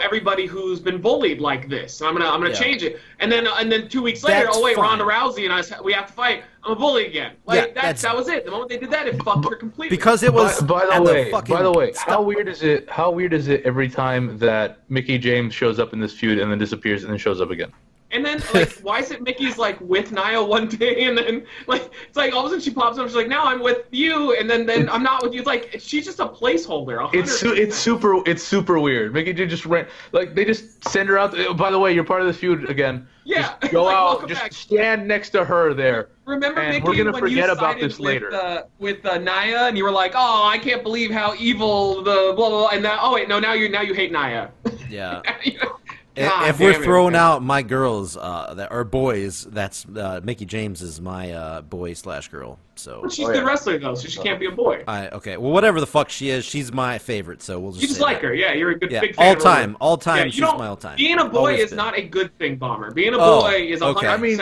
Everybody who's been bullied like this. I'm gonna change it. And then 2 weeks later, That's wait, fine. Ronda Rousey and we have to fight. I'm a bully again. Like that was it. The moment they did that, it fucked her completely. Because it was By at the way, stop. how weird is it every time that Mickey James shows up in this feud and then disappears and then shows up again? And then, why is it Mickey's, with Nia one day, and then, it's like, all of a sudden she pops up, she's like, now I'm with you, and then I'm not with you. It's like, she's just a placeholder. 100%. It's super weird. Mickey James just ran, they just send her out. By the way, you're part of this feud again. Yeah. Just go out, welcome just back. stand next to her there. Remember, and Mickey, we're gonna when forget you about sided this later. with Nia, and you were like, oh, I can't believe how evil the blah, blah, blah, and now you hate Nia. Yeah. God if we're damn it, throwing man. out my girls or boys, that's Mickey James is my boy/girl. So She's a good wrestler, though, so she can't be a boy. okay, well, whatever the fuck she is, she's my favorite. So we'll just You just say like that. her, yeah. You're a good Yeah, big fan. all time. Yeah, you She's don't- my all time. Being a boy Always is been. not a good thing, Bomber. Being a Oh, boy is 100%. okay. I mean,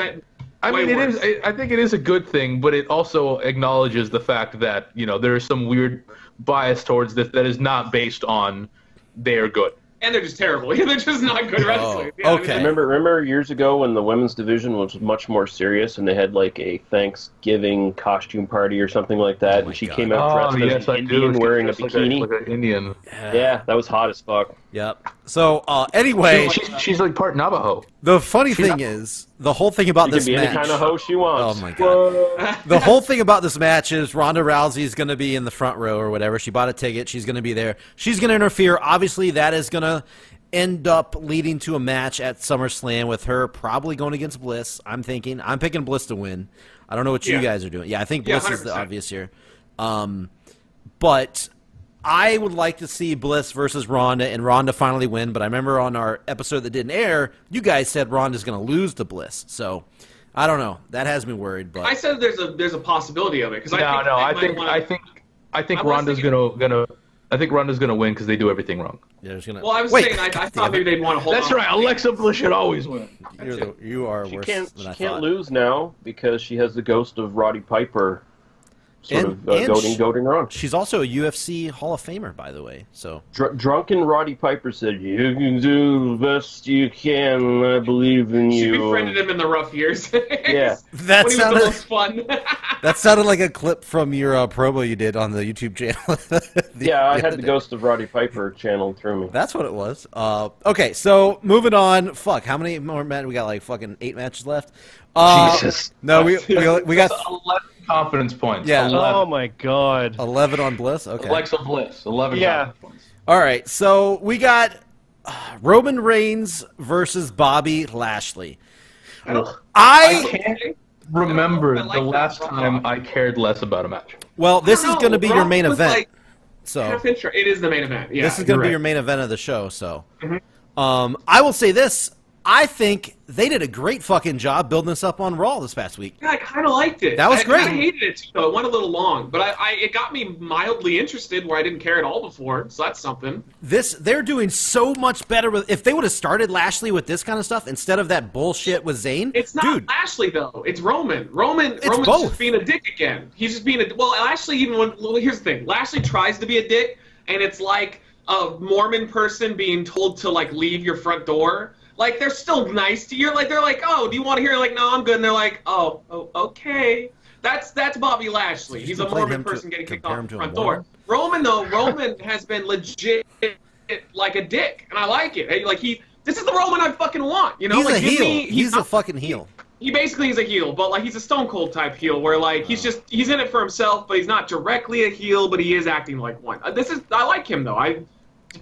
way it worse. is. I think it is a good thing, but it also acknowledges the fact that there is some weird bias towards this that is not based on they are good. And they're just terrible. They're just not good wrestlers. Oh, okay. Remember years ago when the women's division was much more serious and they had a Thanksgiving costume party or something like that, my and she God. came out dressed as an Indian wearing a bikini. like an Indian. Yeah, that was hot as fuck. Yep. So anyway, She's like part Navajo. the funny thing is, the whole thing about She this can be match. any kind of hoe she wants. Oh my God. The whole thing about this match is Ronda Rousey is going to be in the front row or whatever. She bought a ticket. She's going to be there. She's going to interfere. Obviously, that is going to end up leading to a match at SummerSlam with her probably going against Bliss. I'm picking Bliss to win. I don't know what you guys are doing. Yeah, I think Bliss is the 100%. obvious here. But I would like to see Bliss versus Ronda and Ronda finally win. But I remember on our episode that didn't air, you guys said Ronda's going to lose to Bliss. So I don't know. That has me worried. But I said there's a possibility of it because I think Ronda's gonna win because they do everything wrong. yeah, there's gonna. Well, I was Wait, saying I God thought damn maybe it. they'd want to hold on. That's right. Alexa Bliss should always win. You are She worse can't than I can't thought. lose now because she has the ghost of Roddy Piper And goading her on. She's also a UFC Hall of Famer, by the way. So Drunken Roddy Piper said, "You can do the best you can. I believe in She you." befriended him in the rough years. Yeah. That when he was sounded- the most fun. that sounded like a clip from your promo you did on the YouTube channel. Yeah, I had other the day. ghost of Roddy Piper channeled through me. That's what it was. Okay, so moving on. Fuck, how many more matches? We got like fucking 8 matches left. Jesus. No, we got 11 confidence points. Yeah. 11. Oh my god. 11 on Bliss. Okay. Alexa Bliss. 11 Yeah. confidence points. All right, so we got Roman Reigns versus Bobby Lashley. I can't remember I like the that last Raw. time I cared less about a match. Well, this I don't is going to know, be your Raw main was, event. like, So half intro. It is the main event. Yeah, this is going to be you're your right. main event of the show. So, I will say this: I think they did a great fucking job building this up on Raw this past week. Yeah, I kind of liked it. That was great. I hated it too, though. It went a little long, but it got me mildly interested where I didn't care at all before. So that's something. They're doing so much better with. If they would have started Lashley with this kind of stuff instead of that bullshit with Zayn, It's not dude. Lashley though. It's Roman. Roman's both. just being a dick again. He's just being a Lashley. Here's the thing. Lashley tries to be a dick, and it's like a Mormon person being told to leave your front door. Like they're still nice to you. Like they're like, oh, do you want to hear? Like, no, I'm good. And they're like, oh, okay. That's Bobby Lashley. He's a compare Mormon him to- person getting kicked compare off him the to a front Mormon? door. Roman though, Roman has been legit like a dick, and I like it. Like this is the Roman I fucking want. You know, He's like a give heel. me- He's a not- fucking heel. He basically is a heel, but he's a Stone Cold type heel, where he's in it for himself, but he's not directly a heel, but he is acting like one. I like him though. I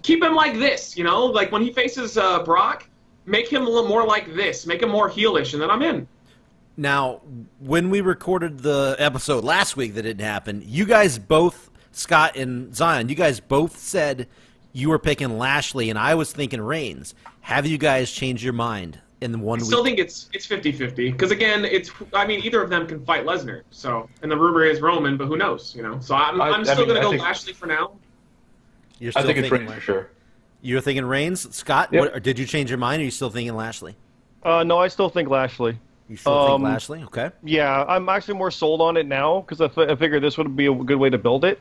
keep him like this, like when he faces Brock, make him a little more like this, make him more heelish, and then I'm in. Now, when we recorded the episode last week that didn't happen, you guys both, Scott and Zion, you guys both said you were picking Lashley, and I was thinking Reigns. Have you guys changed your mind in 1 I week? still think it's 50-50 because again, either of them can fight Lesnar. So, and the rumor is Roman, but who knows? So I'm still gonna go Lashley for now. You're I still think it's thinking Reigns for sure. You're thinking Reigns, Scott. Yep. What, or did you change your mind? Or are you still thinking Lashley? No, I still think Lashley. You still think Lashley? Okay. Yeah, I'm actually more sold on it now because I figured this would be a good way to build it.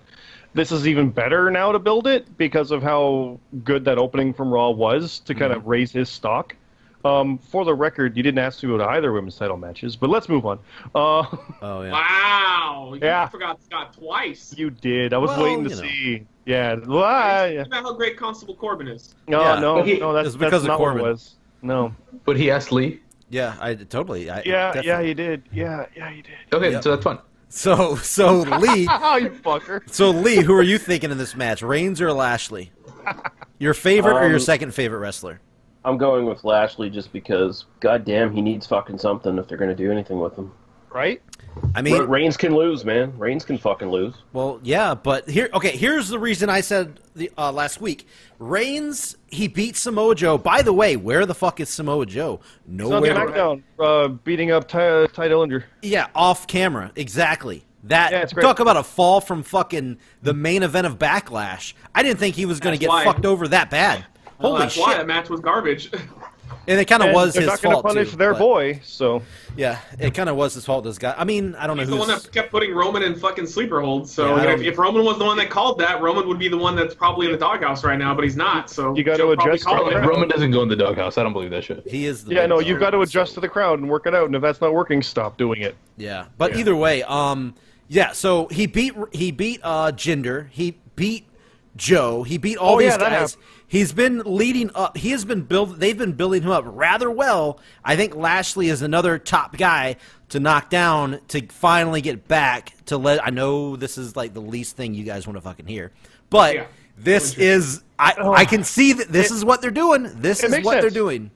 This is even better now to build it because of how good that opening from Raw was to kind of raise his stock. For the record, you didn't ask to go to either women's title matches, but let's move on. Oh yeah. Wow, Yeah. you forgot Scott twice. You did. I was Well, waiting to you know. see. Yeah. Well, yeah. Think about how great Constable Corbin is. No, Yeah. no, But he- no. That's It's because of not what it Corbin. was. No. But he asked Lee. Yeah, I totally. Yeah, definitely. you did. Yeah, you did. Okay, Yep. so that's fun. So Lee, Oh, you fucker. so Lee, who are you thinking in this match, Reigns or Lashley? Your favorite or your second favorite wrestler? I'm going with Lashley just because, goddamn, he needs fucking something if they're going to do anything with him. Right? I mean, Reigns can lose, man. Reigns can fucking lose. well, yeah, but here's the reason I said last week. Reigns, he beat Samoa Joe. By the way, where the fuck is Samoa Joe? It's on Nowhere. SmackDown, beating up Ty Dillinger. Yeah, off camera. Exactly. That Yeah, it's great. talk about a fall from fucking the main event of Backlash. I didn't think he was going to That's get why. fucked over that bad. Well, Holy that's shit! why that match was garbage. And it kind of And was they're his not going to fault punish too, their but- boy, so Yeah, it kind of was his fault. This guy. I mean, I don't know He's the one who's. that kept putting Roman in fucking sleeper holds. So Yeah, I don't- if Roman was the one that called that, Roman would be the one that's probably in the doghouse right now, but he's not. So You gotta Joe probably adjust called to it. the Roman doesn't go in the doghouse. I don't believe that shit. He is the yeah, big no, dog, you've got to adjust so- to the crowd and work it out. And if that's not working, stop doing it. Yeah, but either way, yeah. So he beat Jinder. He beat Joe. He beat all Oh, these yeah, that guys. happened. He's been leading up. He has been They've been building him up rather well. I think Lashley is another top guy to knock down to finally get back to let. I know this is like the least thing you guys want to fucking hear, but Yeah. this is. I can see that this is what they're doing. This It is makes what they're sense. doing.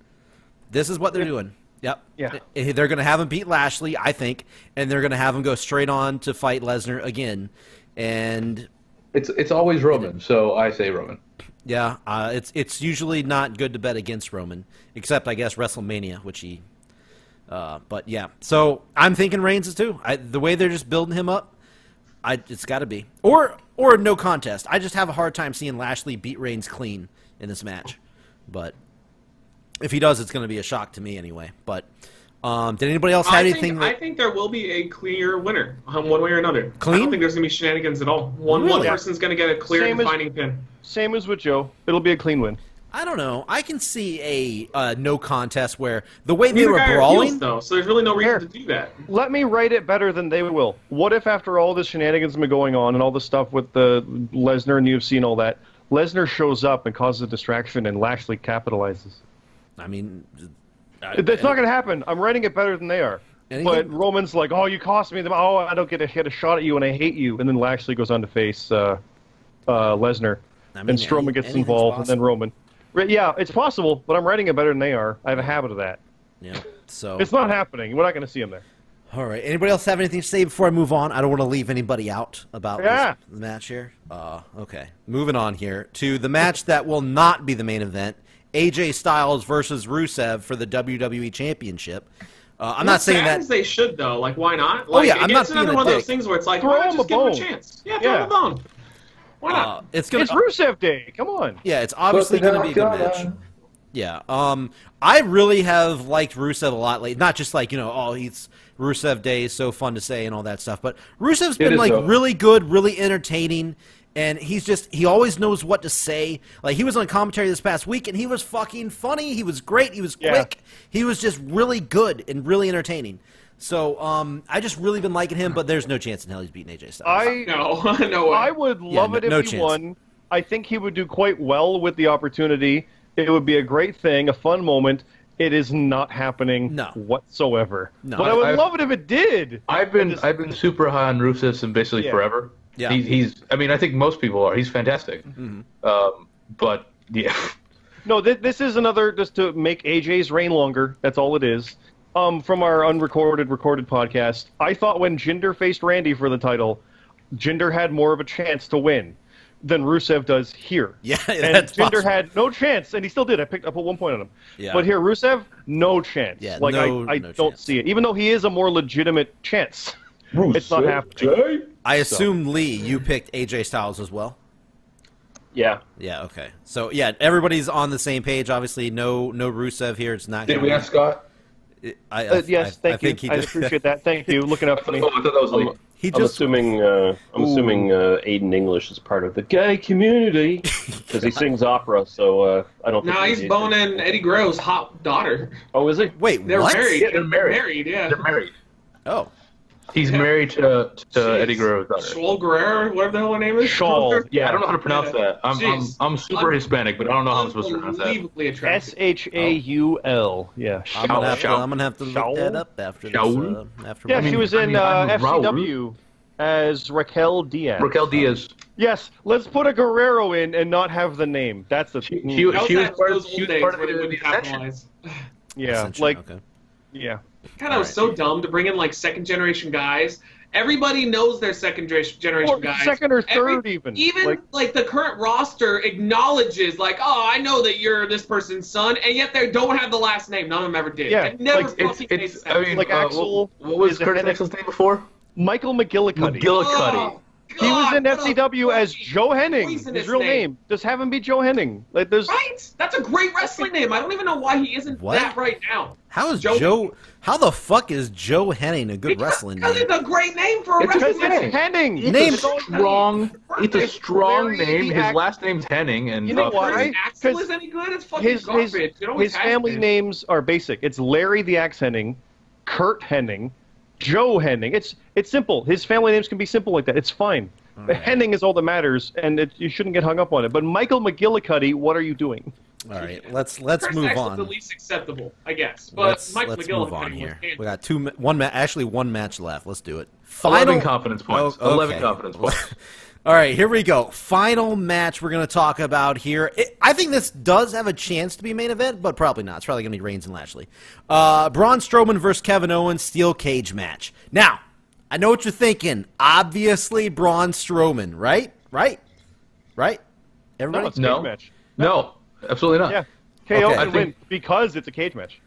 This is what they're doing. Yep. Yeah. They're going to have him beat Lashley, I think, and they're going to have him go straight on to fight Lesnar again. And It's always Roman, so I say Roman. yeah, it's usually not good to bet against Roman, except I guess WrestleMania, which he. But yeah, so I'm thinking Reigns is too. The way they're just building him up, it's got to be or no contest. I just have a hard time seeing Lashley beat Reigns clean in this match, but if he does, it's going to be a shock to me anyway. But did anybody else have anything? I think there will be a clear winner, one way or another. I Clean? don't think there's going to be shenanigans at all. One Really? person's going to get a clear Same as- defining pin. Same as with Joe. It'll be a clean win. I don't know. I can see a no contest where the way they Neither were guy are brawling. heels, though, so there's really no reason Here. to do that. Let me write it better than they will. What if after all this shenanigans have been going on and all the stuff with the Lesnar and UFC and all that, Lesnar shows up and causes a distraction and Lashley capitalizes? I mean, That's not going to happen. I'm writing it better than they are. Anything- But Roman's like, oh, you cost me. Oh, I don't get a shot at you and I hate you. And then Lashley goes on to face Lesnar. I mean, And Strowman gets anything's involved and then possible. Roman. Right, yeah, it's possible, but I'm writing it better than they are. I have a habit of that. Yeah. So It's not happening. We're not going to see him there. all right. Anybody else have anything to say before I move on? I don't want to leave anybody out about Yeah. this match here. Okay. Moving on here to the match that will not be the main event: AJ Styles versus Rusev for the WWE Championship. I'm not saying Sad that. as they should, though. Like, why not? Oh, Like, yeah, I'm not it's another being a one of those dick. things where it's like, Throw why not him just a give him a bone. chance? Yeah, throw Yeah. him a bone. Why not? It's gonna. It's Rusev Day. Come on. Yeah, it's obviously going to be a good match. Yeah. I really have liked Rusev a lot lately. Not just like, he's Rusev Day is so fun to say and all that stuff, but Rusev's been is, like though. really good, really entertaining, and he always knows what to say. Like he was on commentary this past week and he was fucking funny. He was great. He was Yeah. quick. He was just really good and really entertaining. So, I just really been liking him, but there's no chance in hell he's beating AJ Styles. No, no way. I would love it if no he chance. won. I think he would do quite well with the opportunity. It would be a great thing, a fun moment. It is not happening No. whatsoever. No. But I would I've- love it if it did. I've been super high on Rusev since basically Yeah. forever. Yeah. He's. I mean, I think most people are. He's fantastic. But yeah, No, this is another just to make AJ's reign longer. That's all it is. From our recorded podcast, I thought when Jinder faced Randy for the title, Jinder had more of a chance to win. than Rusev does here. Yeah, and that's Jinder possible. had no chance, and he still did. I put 1 point on him. Yeah. But here, Rusev, no chance. Yeah, like no I chance. don't see it, even though he is a more legitimate chance. It's not happening. I assume, Lee, you picked AJ Styles as well? Yeah. Yeah, okay. So, yeah, everybody's on the same page. Obviously, no Rusev here. It's not Did gonna we be- ask Scott? Yes, I thank you. think he I did. appreciate that. Thank you. Looking up for me. Oh, I thought that was Lee. He I'm just assuming Aiden English is part of the gay community because he sings opera. So I don't. No, think he's boning Eddie Guerrero's hot daughter. Oh, is he? wait. They're what? married. Yeah, they're married. Yeah. They're married. Oh, He's married to Eddie Guerrero's daughter. Shaul Guerrero, whatever the hell her name is. Shaul. Yeah, I don't know how to pronounce that. I'm super Hispanic, but I don't know how I'm supposed to pronounce that. Unbelievably attractive. Shaul. Yeah. I'm gonna have to. Shaul. I'm gonna have to look Shaul? that up after this. Shaul? After Yeah, my- she was in I'm FCW as Raquel Diaz. Raquel Diaz. Yes, let's put a Guerrero in and not have the name. That's the She That was was part those of old the days part of where they the wouldn't Ascension. capitalize. yeah, Ascension, like okay. yeah. God, I was so dumb to bring in like second generation guys. Everybody knows they're second generation Or guys. second or third even. Even like the current roster acknowledges like, oh, I know that you're this person's son, and yet they don't have the last name. None of them ever did. Yeah, It never like, fucking made It's. sense. I mean, Like Axel what was is a Curtis head- Axel's name before? Michael McGillicuddy. McGillicuddy. Oh, He was in God, FCW as what a Joe Henning. poisonous His real name. Just have him be Joe Henning. Like there's Right? That's a great wrestling name. I don't even know why he isn't What? that right now. How is Joe- Joe? How the fuck is Joe Henning a good wrestling Because name? it's a great name for a It's a wrestling good it's name. Henning. Name- It's a strong. It's a It's strong Larry name. the His Ax- last name's Henning, and You know why? Curtis Axel 'Cause is any good? It's fucking his garbage. It always his has family been. names are basic. It's Larry the Axe Henning, Kurt Henning, Joe Henning. It's simple. His family names can be simple like that. It's fine. The Henning is all that matters, and you shouldn't get hung up on it. But Michael McGillicuddy, what are you doing? All right, let's Curtis move Axel's on. the least acceptable, I guess. But Let's Mike move McGillicuddy on was here. handsome. We got one match left. Let's do it. 11 confidence points. Oh, 11 okay. confidence points. All right, here we go. Final match we're going to talk about here. I think this does have a chance to be main event, but probably not. It's probably going to be Reigns and Lashley. Braun Strowman versus Kevin Owens, steel cage match. Now, I know what you're thinking. Obviously, Braun Strowman, right? Right? Everybody? No, it's a No. cage match. No, absolutely not. Yeah. KO Okay. can I win think- because it's a cage match.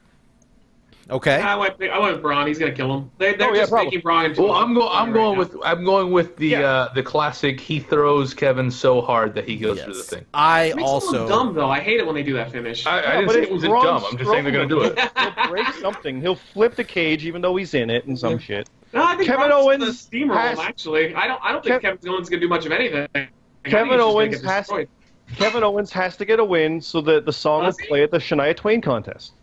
Okay. I went Braun. He's gonna kill him. They're Oh, yeah, just probably. making Braun into. Well, a- I'm going with the Yeah. the classic. He throws Kevin so hard that he goes through the Yes. thing. I It makes it also look dumb though. I hate it when they do that finish. I didn't but say it's it wasn't Braun dumb. I'm just saying they're going to do it. He'll break something. He'll flip the cage even though he's in it and some shit. No, I think Kevin Braun's Owens the steamroll has- actually. I don't think Kevin Owens gonna do much of anything. I think Kevin he's just gonna Owens get has- destroyed. Kevin Owens has to get a win so that the song will Does he? play at the Shania Twain contest.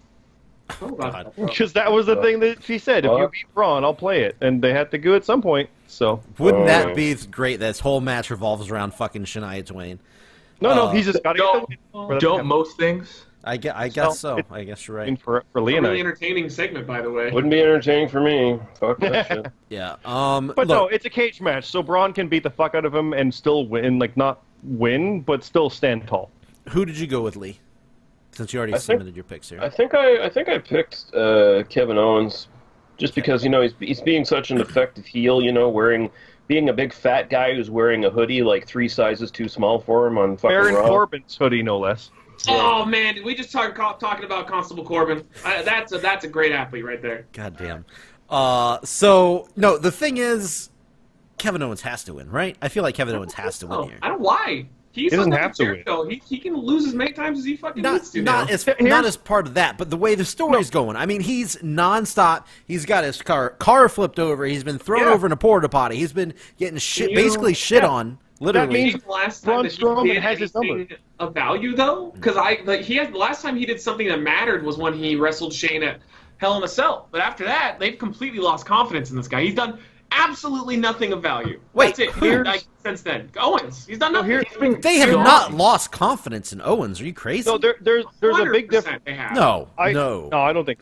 Oh, God. Because that was the thing that she said. If you What? beat Braun, I'll play it. And they had to go at some point. So wouldn't that Oh. be great? This whole match revolves around fucking Shania Twain. no, he's just got to get the win. for that to Don't happen. most things. I guess so. it's- I guess you're I mean, right. for A really Leonite. entertaining segment, by the way. Wouldn't be entertaining for me. Fuck that shit. Yeah. But no, Look, it's a cage match, so Braun can beat the fuck out of him and still win. Like not win, but still stand tall. who did you go with, Lee? Since you already I think- submitted your picks here. I think I picked Kevin Owens just because he's being such an effective heel. Being a big fat guy who's wearing a hoodie like 3 sizes too small for him on fucking Baron Raw. Corbin's hoodie, no less. Oh man, did we just talking about Constable Corbin? That's a great athlete right there. God damn. So no, the thing is, Kevin Owens has to win, right? I feel like Kevin Owens has to win here. I don't know why. He's He doesn't like have to win. Jericho. He can lose as many times as he fucking needs to. now. Not as part of that, but the way the story's going. I mean, he's nonstop. He's got his car flipped over. He's been thrown Yeah. over in a porta potty. He's been getting you- basically shit yeah. on, literally. means- The last Braun time that he Strowman did has his number. anything of value though, because the last time he did something that mattered was when he wrestled Shane at Hell in a Cell. But after that, they've completely lost confidence in this guy. He's done absolutely nothing of value. Wait, That's it. here's- Since then, Owens, he's done nothing. here- He's been They have gone. not lost confidence in Owens. Are you crazy? No, there's a big 100% difference. They have. No, No, I don't think.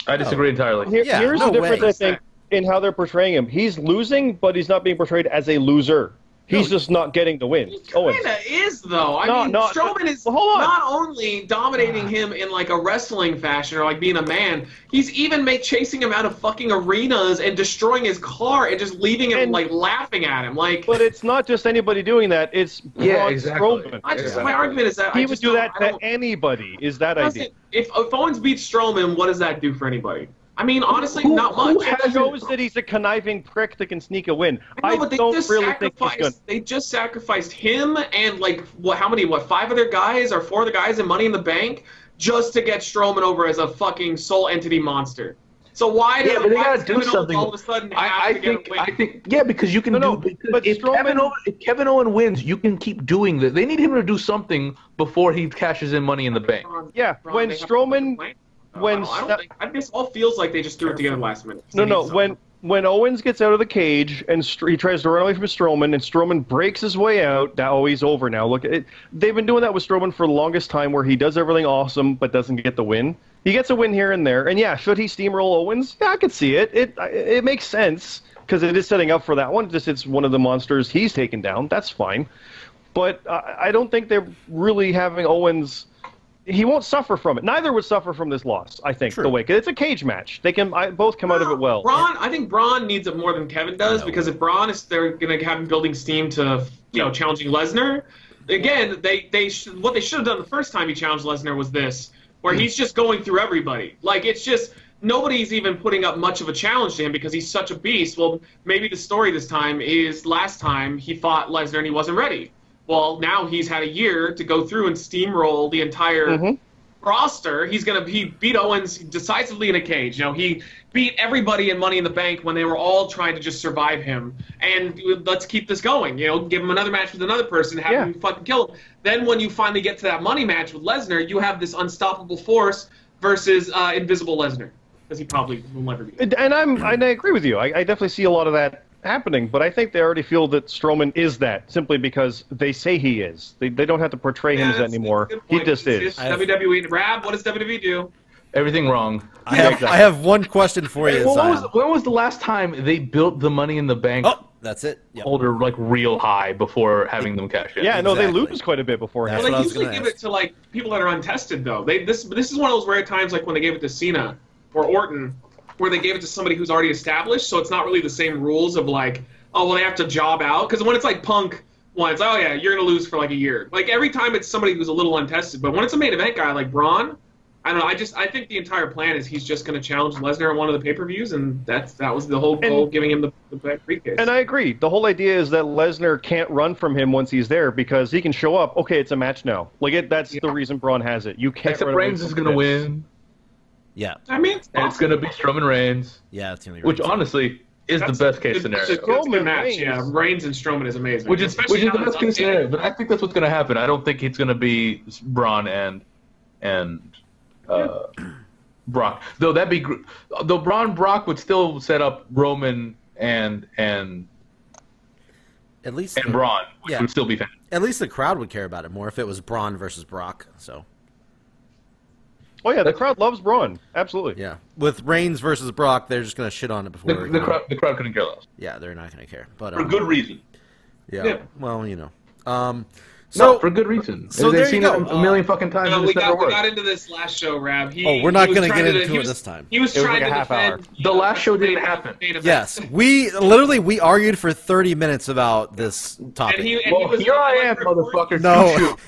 I disagree entirely. Yeah, Here's no the difference, way. I think, in how they're portraying him. He's losing, but he's not being portrayed as a loser. He's just not getting the win. He Owens. kind of is, though. I No, mean, no, Strowman is well, hold on. not only dominating him in like a wrestling fashion or like being a man, he's even chasing him out of fucking arenas and destroying his car and just leaving him And- like laughing at him. Like, But it's not just anybody doing that. It's Braun exactly. Strowman. my argument is that He I would just do don't- that I to don't- anybody. Is that idea? If Owens beats Strowman, what does that do for anybody? I mean, honestly, Who- not who much. has It shows that he's a conniving prick that can sneak a win. I but they don't just really think he's going. They just sacrificed him and like how many? Five other guys or four other guys in Money in the Bank just to get Strowman over as a fucking soul entity monster. So why did but they why gotta does do Kevin Owens something. all of a sudden have I to get a win? think, yeah, because you can No, because but if Strowman- if Kevin Owen wins, you can keep doing that. They need him to do something before he cashes in Money in the Bank. Yeah, Braun, when they have to Strowman- play. when I don't think. I guess all feels like they just threw it together last minute. No. When Owens gets out of the cage and he tries to run away from Strowman, and Strowman breaks his way out, he's over now. Look, they've been doing that with Strowman for the longest time, where he does everything awesome but doesn't get the win. He gets a win here and there, and yeah, should he steamroll Owens? Yeah, I could see it. It makes sense because it is setting up for that one. Just it's one of the monsters he's taken down. That's fine, but I don't think they're really having Owens. He won't suffer from it. Neither would suffer from this loss, I think, True. the way. 'Cause it's a cage match. They can both come out of it well. I think Braun needs it more than Kevin does because if Braun is, they're going to have him building steam to, challenging Lesnar. Again, what they should have done the first time he challenged Lesnar was this, where he's just going through everybody. Like, it's just nobody's even putting up much of a challenge to him because he's such a beast. Well, maybe the story this time is last time he fought Lesnar and he wasn't ready. Well, now he's had a year to go through and steamroll the entire roster. He beat Owens decisively in a cage. He beat everybody in Money in the Bank when they were all trying to just survive him. And let's keep this going. Give him another match with another person, have him fucking kill him. Then when you finally get to that money match with Lesnar, you have this unstoppable force versus invisible Lesnar, because he probably will never be. And I agree with you. I definitely see a lot of that happening, but I think they already feel that Strowman is that simply because they say he is. They don't have to portray him as that anymore. He just is. WWE. Rab, what does WWE do? Everything wrong. I have one question for you, Well, Zion. when was the last time they built the Money in the Bank Oh, that's it. Yep. holder like real high before having them cash in? Yeah, no, they Exactly. lose quite a bit beforehand. That's Well, what I they was usually gonna give ask. it to people that are untested, though. This is one of those rare times, like when they gave it to Cena or Orton, where they gave it to somebody who's already established. So it's not really the same rules of like, oh, well, they have to job out. Because when it's like Punk one, it's oh yeah, you're gonna lose for like a year. Like every time it's somebody who's a little untested. But when it's a main event guy like Braun, I don't know. I think the entire plan is he's just gonna challenge Lesnar at one of the pay-per-views, and that was the whole goal, giving him the briefcase. And I agree. The whole idea is that Lesnar can't run from him once he's there because he can show up. Okay, it's a match now. That's the reason Braun has it. You can't. Except run away Reigns is from going to this. win, Yeah. I mean, and it's going to be Strowman Reigns, Yeah, it's gonna be which Reigns. honestly is the best case scenario. It's a good Strowman match. Reigns. Yeah, Reigns and Strowman is amazing. Which is Especially the now that best it's case updated. scenario, but I think that's what's going to happen. I don't think it's going to be Braun and Brock. Though that'd be though Brock would still set up Roman and At least Braun, which Yeah. would still be fantastic. At least the crowd would care about it more if it was Braun versus Brock. So Oh yeah, the crowd loves Braun. Absolutely. yeah, with Reigns versus Brock, they're just gonna shit on it before. The crowd couldn't care less Yeah, they're not gonna care. But for good reason. Yeah. Yeah. Well, No, for good reason. so They've there seen you it go. a million fucking times. No, and we it's never got worked. into this last show, Rab. We're not going gonna to get into it this time. He was It was trying like a to half defend. hour. The last show didn't happen. Yes, we argued for 30 minutes about this topic. And he Well, was, here I like am, to report- motherfucker.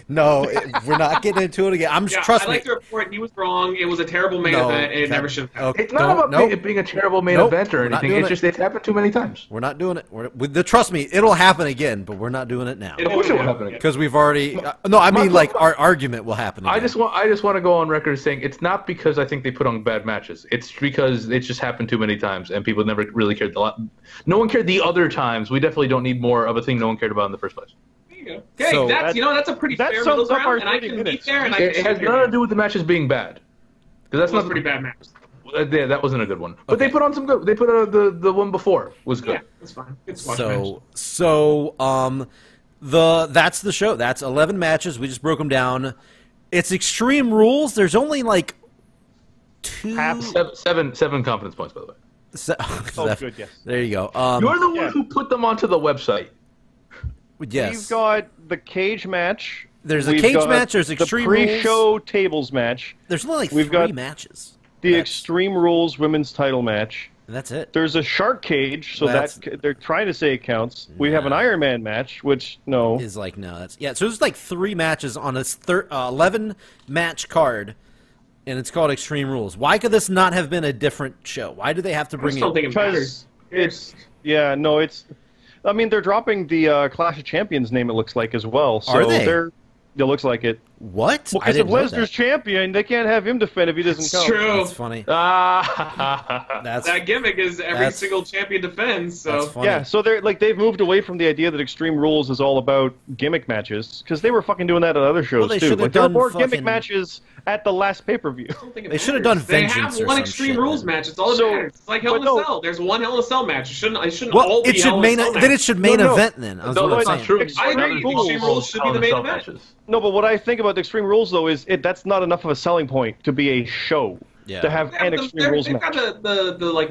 No, we're not getting into it again. Yeah, Trust I me. like to report he was wrong. It was a terrible main No, event, and it that- never should have happened. okay, It's not about nope. it being a terrible main Nope, event or we're not anything. doing It's it. just it's happened too many times. We're not doing it. Trust me, it'll happen again, but we're not doing it now Of course it will happen again. because we've already. No, I mean like our argument will happen. Again. I just want to go on record as saying it's not because I think they put on bad matches. It's because it just happened too many times and people never really cared. No one cared the other times. We definitely don't need more of a thing no one cared about in the first place. There you go. Okay, So- that's a pretty that fair sums middle up our ground, and I 30 can minutes. meet there, and I It can has sit here. nothing to do with the matches being bad. Because that's It was not a pretty bad match. Yeah, that wasn't a good one. But they put on some good. They put the one before was good. Yeah, that's fine. It's a watch match. That's the show. That's 11 matches. We just broke them down. It's Extreme Rules. There's only like two. Seven confidence points, by the way. Oh, good, yes. There you go. You're the one yeah. who put them onto the website. Yes. We've got the cage match. There's a We've cage got match, there's Extreme the pre-show tables match. There's only like We've 3 got matches. The That's- Extreme Rules women's title match. And that's it. There's a shark cage, so That's- they're trying to say it counts. We have an Iron Man match, which no. Is like, no, that's... Yeah, so there's like 3 matches on this 11-match card, and it's called Extreme Rules. Why could this not have been a different show? Why do they have to I bring just don't think it Because matters. it's. I mean, they're dropping the Clash of Champions name. It looks like as well. So Are they? It looks like it. What? Well, I because if didn't know Lesnar's champion, they can't have him defend if he doesn't It's count. true. That's funny. That's That gimmick is every that's- single champion defends. that's So funny. Yeah, so they've moved away from the idea that Extreme Rules is all about gimmick matches because they were fucking doing that at other shows Well, they too. should've Like, there were done more fucking- gimmick matches at the last pay-per-view. I don't think it They should've matters. done They Vengeance have or one some Extreme shit, Rules man. match. It's all that So- matters. It's like Hell in but no- a Cell. There's one Hell in a Cell match. It shouldn't Well, all be it should Hell in a main. Cell Then it match. should main No, no. event. Then that's No, what I'm that's not saying. true. I agree. Other Extreme people Rules should be the main sell event. matches. No, but what I think about the Extreme Rules though is that's not enough of a selling point to be a show Yeah. to have Yeah, an but Extreme Rules they've match. got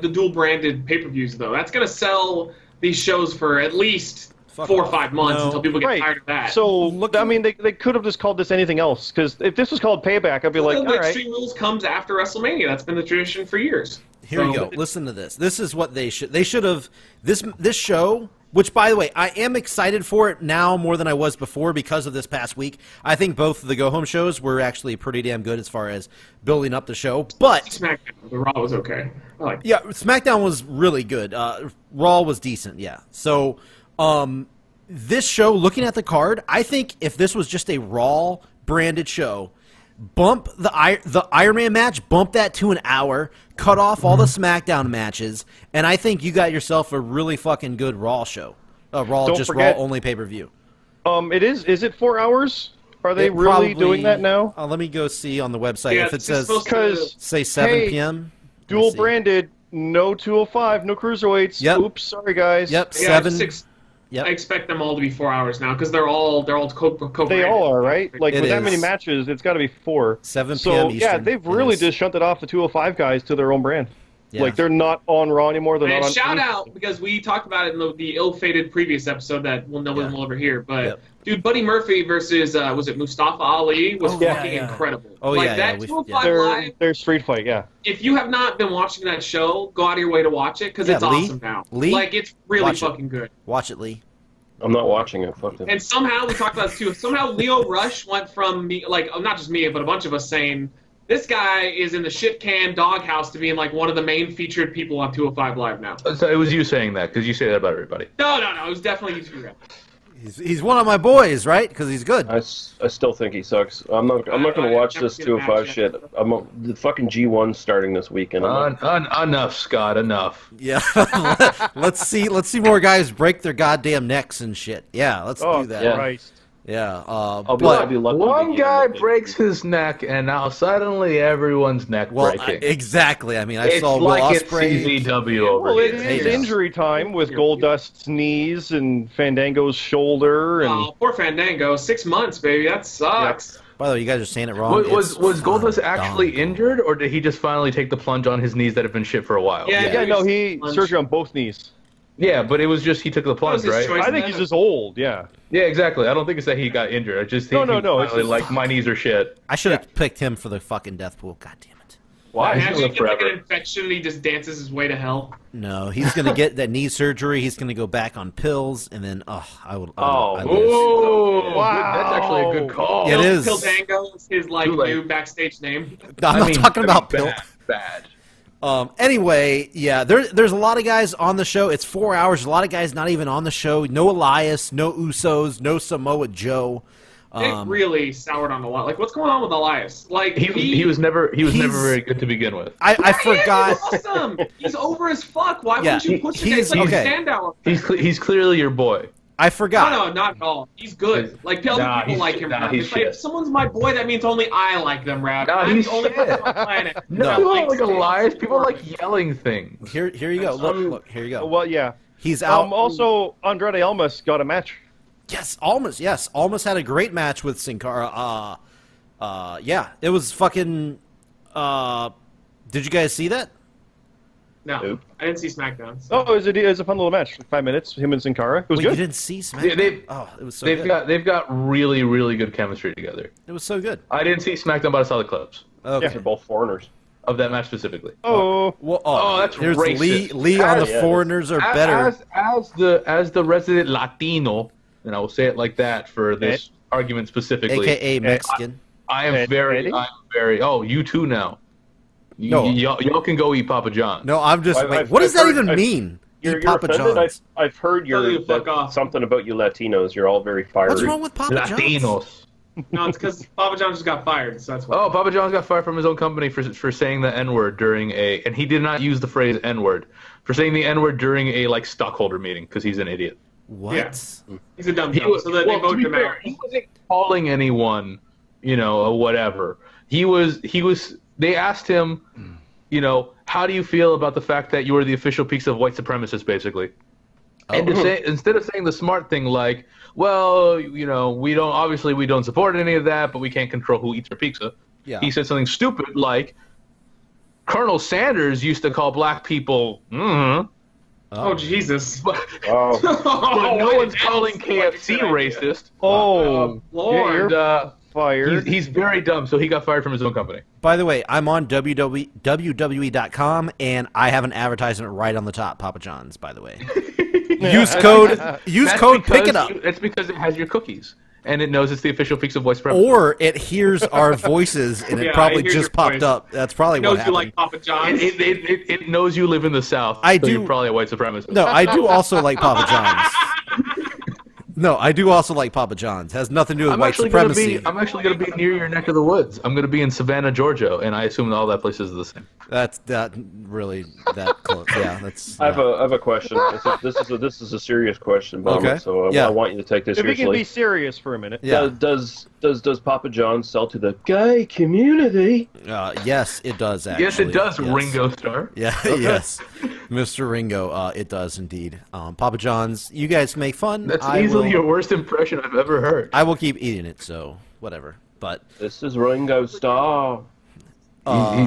the dual branded pay-per-views though. That's gonna sell these shows for at least Fuck 4 or off. 5 months No. until people get Right. tired of that. So Looking- I mean, they could have just called this anything else because if this was called Payback, I'd be like, the all right. Extreme Rules comes after WrestleMania. That's been the tradition for years. Here you So- go. Listen to this. This is what they should. They should have this show. Which, by the way, I am excited for it now more than I was before because of this past week. I think both of the go home shows were actually pretty damn good as far as building up the show. But SmackDown, the Raw was okay. I like yeah, SmackDown was really good. Raw was decent. Yeah. So this show, looking at the card, I think if this was just a Raw branded show, bump the Iron Man match, bump that to an hour, cut off all the SmackDown matches, and I think you got yourself a really fucking good Raw show. Raw, Don't just forget- Raw only pay-per-view. It is. Is it 4 hours? Are they It really probably- doing that now? Let me go see on the website Yeah, if it it's says supposed to- Because say 7 hey, p.m. Let me dual see. branded, no 205, no cruiserweights. Yep. Oops, sorry guys. Yep, Yeah, 7. 6. Yep. I expect them all to be 4 hours now because they're all co They all are, right? Like It with that is. many matches, it's got to be 4. 7 So p.m. yeah, Eastern. they've It really is. just shunted off the 205 guys to their own brand. Yeah. Like they're not on Raw anymore. They're And not on. shout any- out because we talked about it in the ill-fated previous episode that no one Yeah. will ever hear. But Yep. dude, Buddy Murphy versus was it Mustafa Ali was Oh, yeah, fucking yeah. incredible. Oh, like yeah, that yeah, we- 205 Their Live. their street fight, yeah. If you have not been watching that show, go out of your way to watch it because Yeah, it's Lee? awesome now. Lee? Like it's really Watch it. fucking good. Watch it, Lee. I'm not watching it. Fuck them. And somehow we talked about this too. Somehow Leo Rush went from me, like not just me, but a bunch of us saying this guy is in the shit can doghouse to being like one of the main featured people on 205 Live now. So it was you saying that because you say that about everybody. No, it was definitely you two. He's one of my boys, right? Because he's good. I still think he sucks. I'm not going to watch this 205 shit. The fucking G1's starting this weekend. Enough, Scott. Enough. Yeah. let's see more guys break their goddamn necks and shit. Yeah, let's Oh do that. Yeah. Christ! Yeah. I'll But be lucky to One begin guy with it. breaks his neck, and now suddenly everyone's neck well, breaking. exactly. I mean, I It's saw Will like it's Ospreay. CZW over Well, it here. is Yeah. injury time with Goldust's knees and Fandango's shoulder, and Oh, poor Fandango. 6 months, baby. That sucks. By the way, you guys are saying it wrong. Was It's Goldust actually Fandango. injured, or did he just finally take the plunge on his knees that have been shit for a while? Yeah. yeah, no, he Lunge. surgery on both knees. Yeah, but it was just he took the plunge, his right? choice. I think he's just old. Yeah. Yeah, exactly. I don't think it's that he got injured. I just think No, he no, it's finally, just- like, my knees are shit. I should have picked him for the fucking death pool. God damn it. Why? He's Imagine gonna he live gets like forever. an infection and he just dances his way to hell. No, he's gonna get that knee surgery. He's gonna go back on pills, and then I would. Oh, I Oh, Wow. that's actually a good call. It is. Pildango is his like Too late. new backstage name. I'm not talking about bad, pill. Bad. Anyway, yeah, there's a lot of guys on the show. It's 4 hours. A lot of guys not even on the show. No Elias, no Usos, no Samoa Joe. It really soured on a lot. Like, what's going on with Elias? Like, He was never he's- very good to begin with. I Yeah, forgot. He's awesome. He's over as fuck. Why Yeah, wouldn't you push him? he's- It's like okay. a standout. He's clearly your boy. I forgot. No, not at all. He's good. Like, tell Nah, people he's- like him. nah, Rap. he's It's like, shit. if someone's my boy, that means only I like them, Rap. Nah, I'm he's the only shit. person on the planet. No, No. people don't like Elias. People like yelling things. Here you go. Look, here you go. Well, yeah. He's out. Also, Andrade Almas got a match. Yes, Almas. Yes, Almas had a great match with Sin Cara. Yeah, it was fucking. Did you guys see that? No, Nope. I didn't see SmackDown. So. Oh, it was a fun little match. 5 minutes. Him and Sin Cara. It was Wait, you good. didn't see Yeah, SmackDown? Oh, it was so they've good. they've got really really good chemistry together. It was so good. I didn't see SmackDown, but I saw the clips Okay. They're both foreigners. of that match specifically. Oh, Well, Oh, that's here's racist. Lee on the Yeah. foreigners are better. As the resident Latino, and I will say it like that for this argument specifically. AKA Mexican. I am Eddie? very. Oh, you too now. No. Y'all can go eat Papa John. No, I'm just. I've- what does I've that heard- even I've- mean? You're Eat Papa offended? John's. I've heard Tell you to fuck that off. something about you Latinos. You're all very fiery. What's wrong with Papa John's? Latinos. No, it's because Papa John just got fired, so that's why. Oh, Papa John's got fired from his own company for saying the N-word during and he did not use the phrase N-word, for saying the N-word during a stockholder meeting because he's an idiot. What? Yeah. He's a dumb He dumb, was, so that well, they voted to be him fair, out. he wasn't calling anyone, or whatever. He was. They asked him, how do you feel about the fact that you are the official piece of white supremacists, basically? And to say, instead of saying the smart thing like, well, we don't support any of that, but we can't control who eats our pizza. Yeah. He said something stupid like, Colonel Sanders used to call black people, Oh, Jesus. but, Oh, but no why one's did that calling sound like a KFC good idea? racist. oh, Lord. And fired. he's very dumb, so he got fired from his own company. By the way, I'm on WWE.com, and I have an advertisement right on the top. Papa John's, by the way. Use code. Pick it up. It's because it has your cookies, and it knows it's the official piece of voice supremacy. Or it hears our voices, and it Yeah, probably it hears just your popped voice. up. That's probably He what knows you happened. like Papa John's. It knows you live in the South. I so do- You're probably a white supremacist. No, I do also like Papa John's. No, I do also like Papa John's. Has nothing to do with white supremacy. I'm actually gonna be near your neck of the woods. I'm gonna be in Savannah, Georgia, and I assume all that places are the same. That's that really that close. Yeah, that's. I have a question. This is a serious question, Bob. Okay. So Yeah. I want you to take this If we can seriously. be serious for a minute. Yeah. Does Papa John sell to the gay community? Yes, it does. Actually. Yes, it does, Yes. Ringo Starr. Yeah. Yes, Mr. Ringo. It does indeed. Papa John's. You guys can make fun. That's I easily will, your worst impression I've ever heard. I will keep eating it. So whatever. But This is Ringo Starr.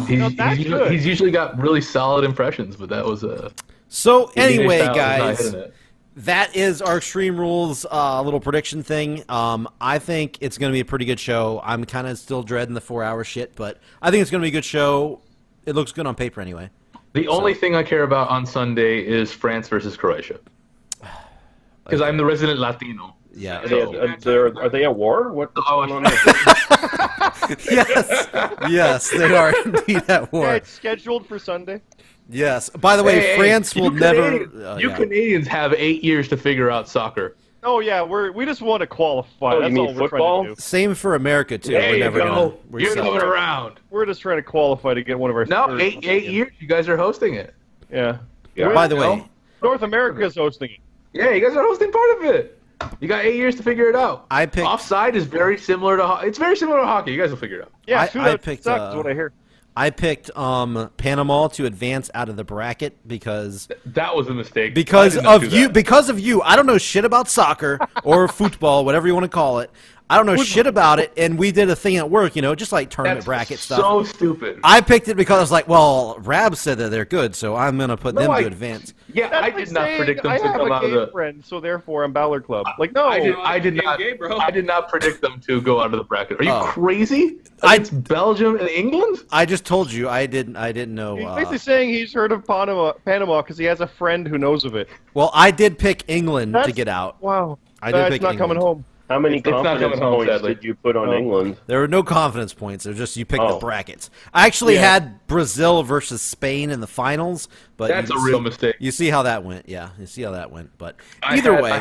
He's usually got really solid impressions, but that was a. so DJ anyway, style is not guys. hitting it. That is our Extreme Rules little prediction thing. I think it's going to be a pretty good show. I'm kind of still dreading the 4-hour shit, but I think it's going to be a good show. It looks good on paper anyway. The only thing I care about on Sunday is France versus Croatia. Because I'm the resident Latino. Yeah. Are they at war? What's Oh, going on there? Yes, they are indeed at Yeah, war. it's scheduled for Sunday. Yes. By the way, Hey, France you will never. Canadians- you yeah. Canadians have 8 years to figure out soccer. Oh yeah, we just want to qualify. Oh, That's you mean all we're football? trying to do. Same for America too. There we're you never go. gonna. We're You're so- coming around. We're just trying to qualify to get one of our. No, Spurs. eight years. You guys are hosting it. Yeah. Yeah. By the way, North America's hosting it. Yeah, you guys are hosting part of it. You got 8 years to figure it out. I picked- Offside is very similar to it's very similar to hockey. You guys will figure it out. Yeah, I shootout picked, sucks. What I hear. I picked Panama to advance out of the bracket because That was a mistake. because I did not of do you that. because of you. I don't know shit about soccer or football, whatever you want to call it. I don't know shit about it, and we did a thing at work, just like tournament That's bracket stuff. so stupid. I picked it because I was like, well, Rab said that they're good, so I'm going to put them to advance. Yeah, That's I like did not saying, predict them I to have come a out of gay the. friend, so therefore I'm Ballard Club. Like no, I did You're not. gay, bro. I did not predict them to go out of the bracket. Are you Oh. crazy? I- It's Belgium and England. I just told you I didn't know. he's basically saying he's heard of Panama because he has a friend who knows of it. Well, I did pick England to That's- get out. Wow, I did that's pick not England. coming home. How many It's not confidence coming home, points sadly. did you put on England? There were no confidence points. It was just you picked the Oh. brackets. I actually Yeah. had Brazil versus Spain in the finals, but That's you a real see- mistake. You see how that went? Yeah, you see how that went. But I either had- way, I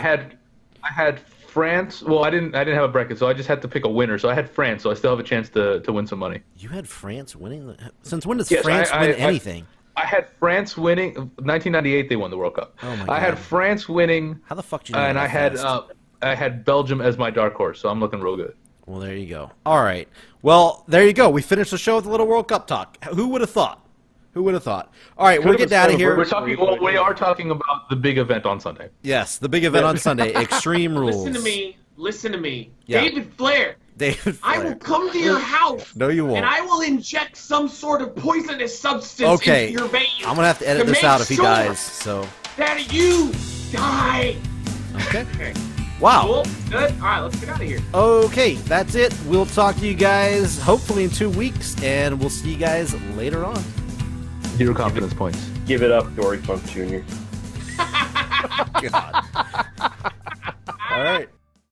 had France. Well, I didn't have a bracket, so I just had to pick a winner. So I had France, so I still have a chance to win some money. you had France winning. Since when does Yes, France I- win I- anything? I had France winning. 1998, they won the World Cup. Oh my I had God. France winning, How the fuck did you know and that I fast? had Belgium as my dark horse. So I'm looking real good. Well, there you go. All right. Well, there you go. We finished the show with a little World Cup talk. Who would have thought? Who would have thought? All right, we're getting out of here. We're talking. Well, we are talking about the big event on Sunday. Yes, the big event on Sunday, Extreme Rules. Listen to me. Listen to me. Yeah. David Flair. David I will Flair. come to your house. No, you won't. And I will inject some sort of poisonous substance Okay. into your veins. I'm gonna have to edit to this make out if he sure dies. So. That you die. Okay. Wow. Cool. Good. All right, let's get out of here. Okay, that's it. We'll talk to you guys hopefully in 2 weeks, and we'll see you guys later on. 0 confidence points. Give it up, Dory Funk Jr. God.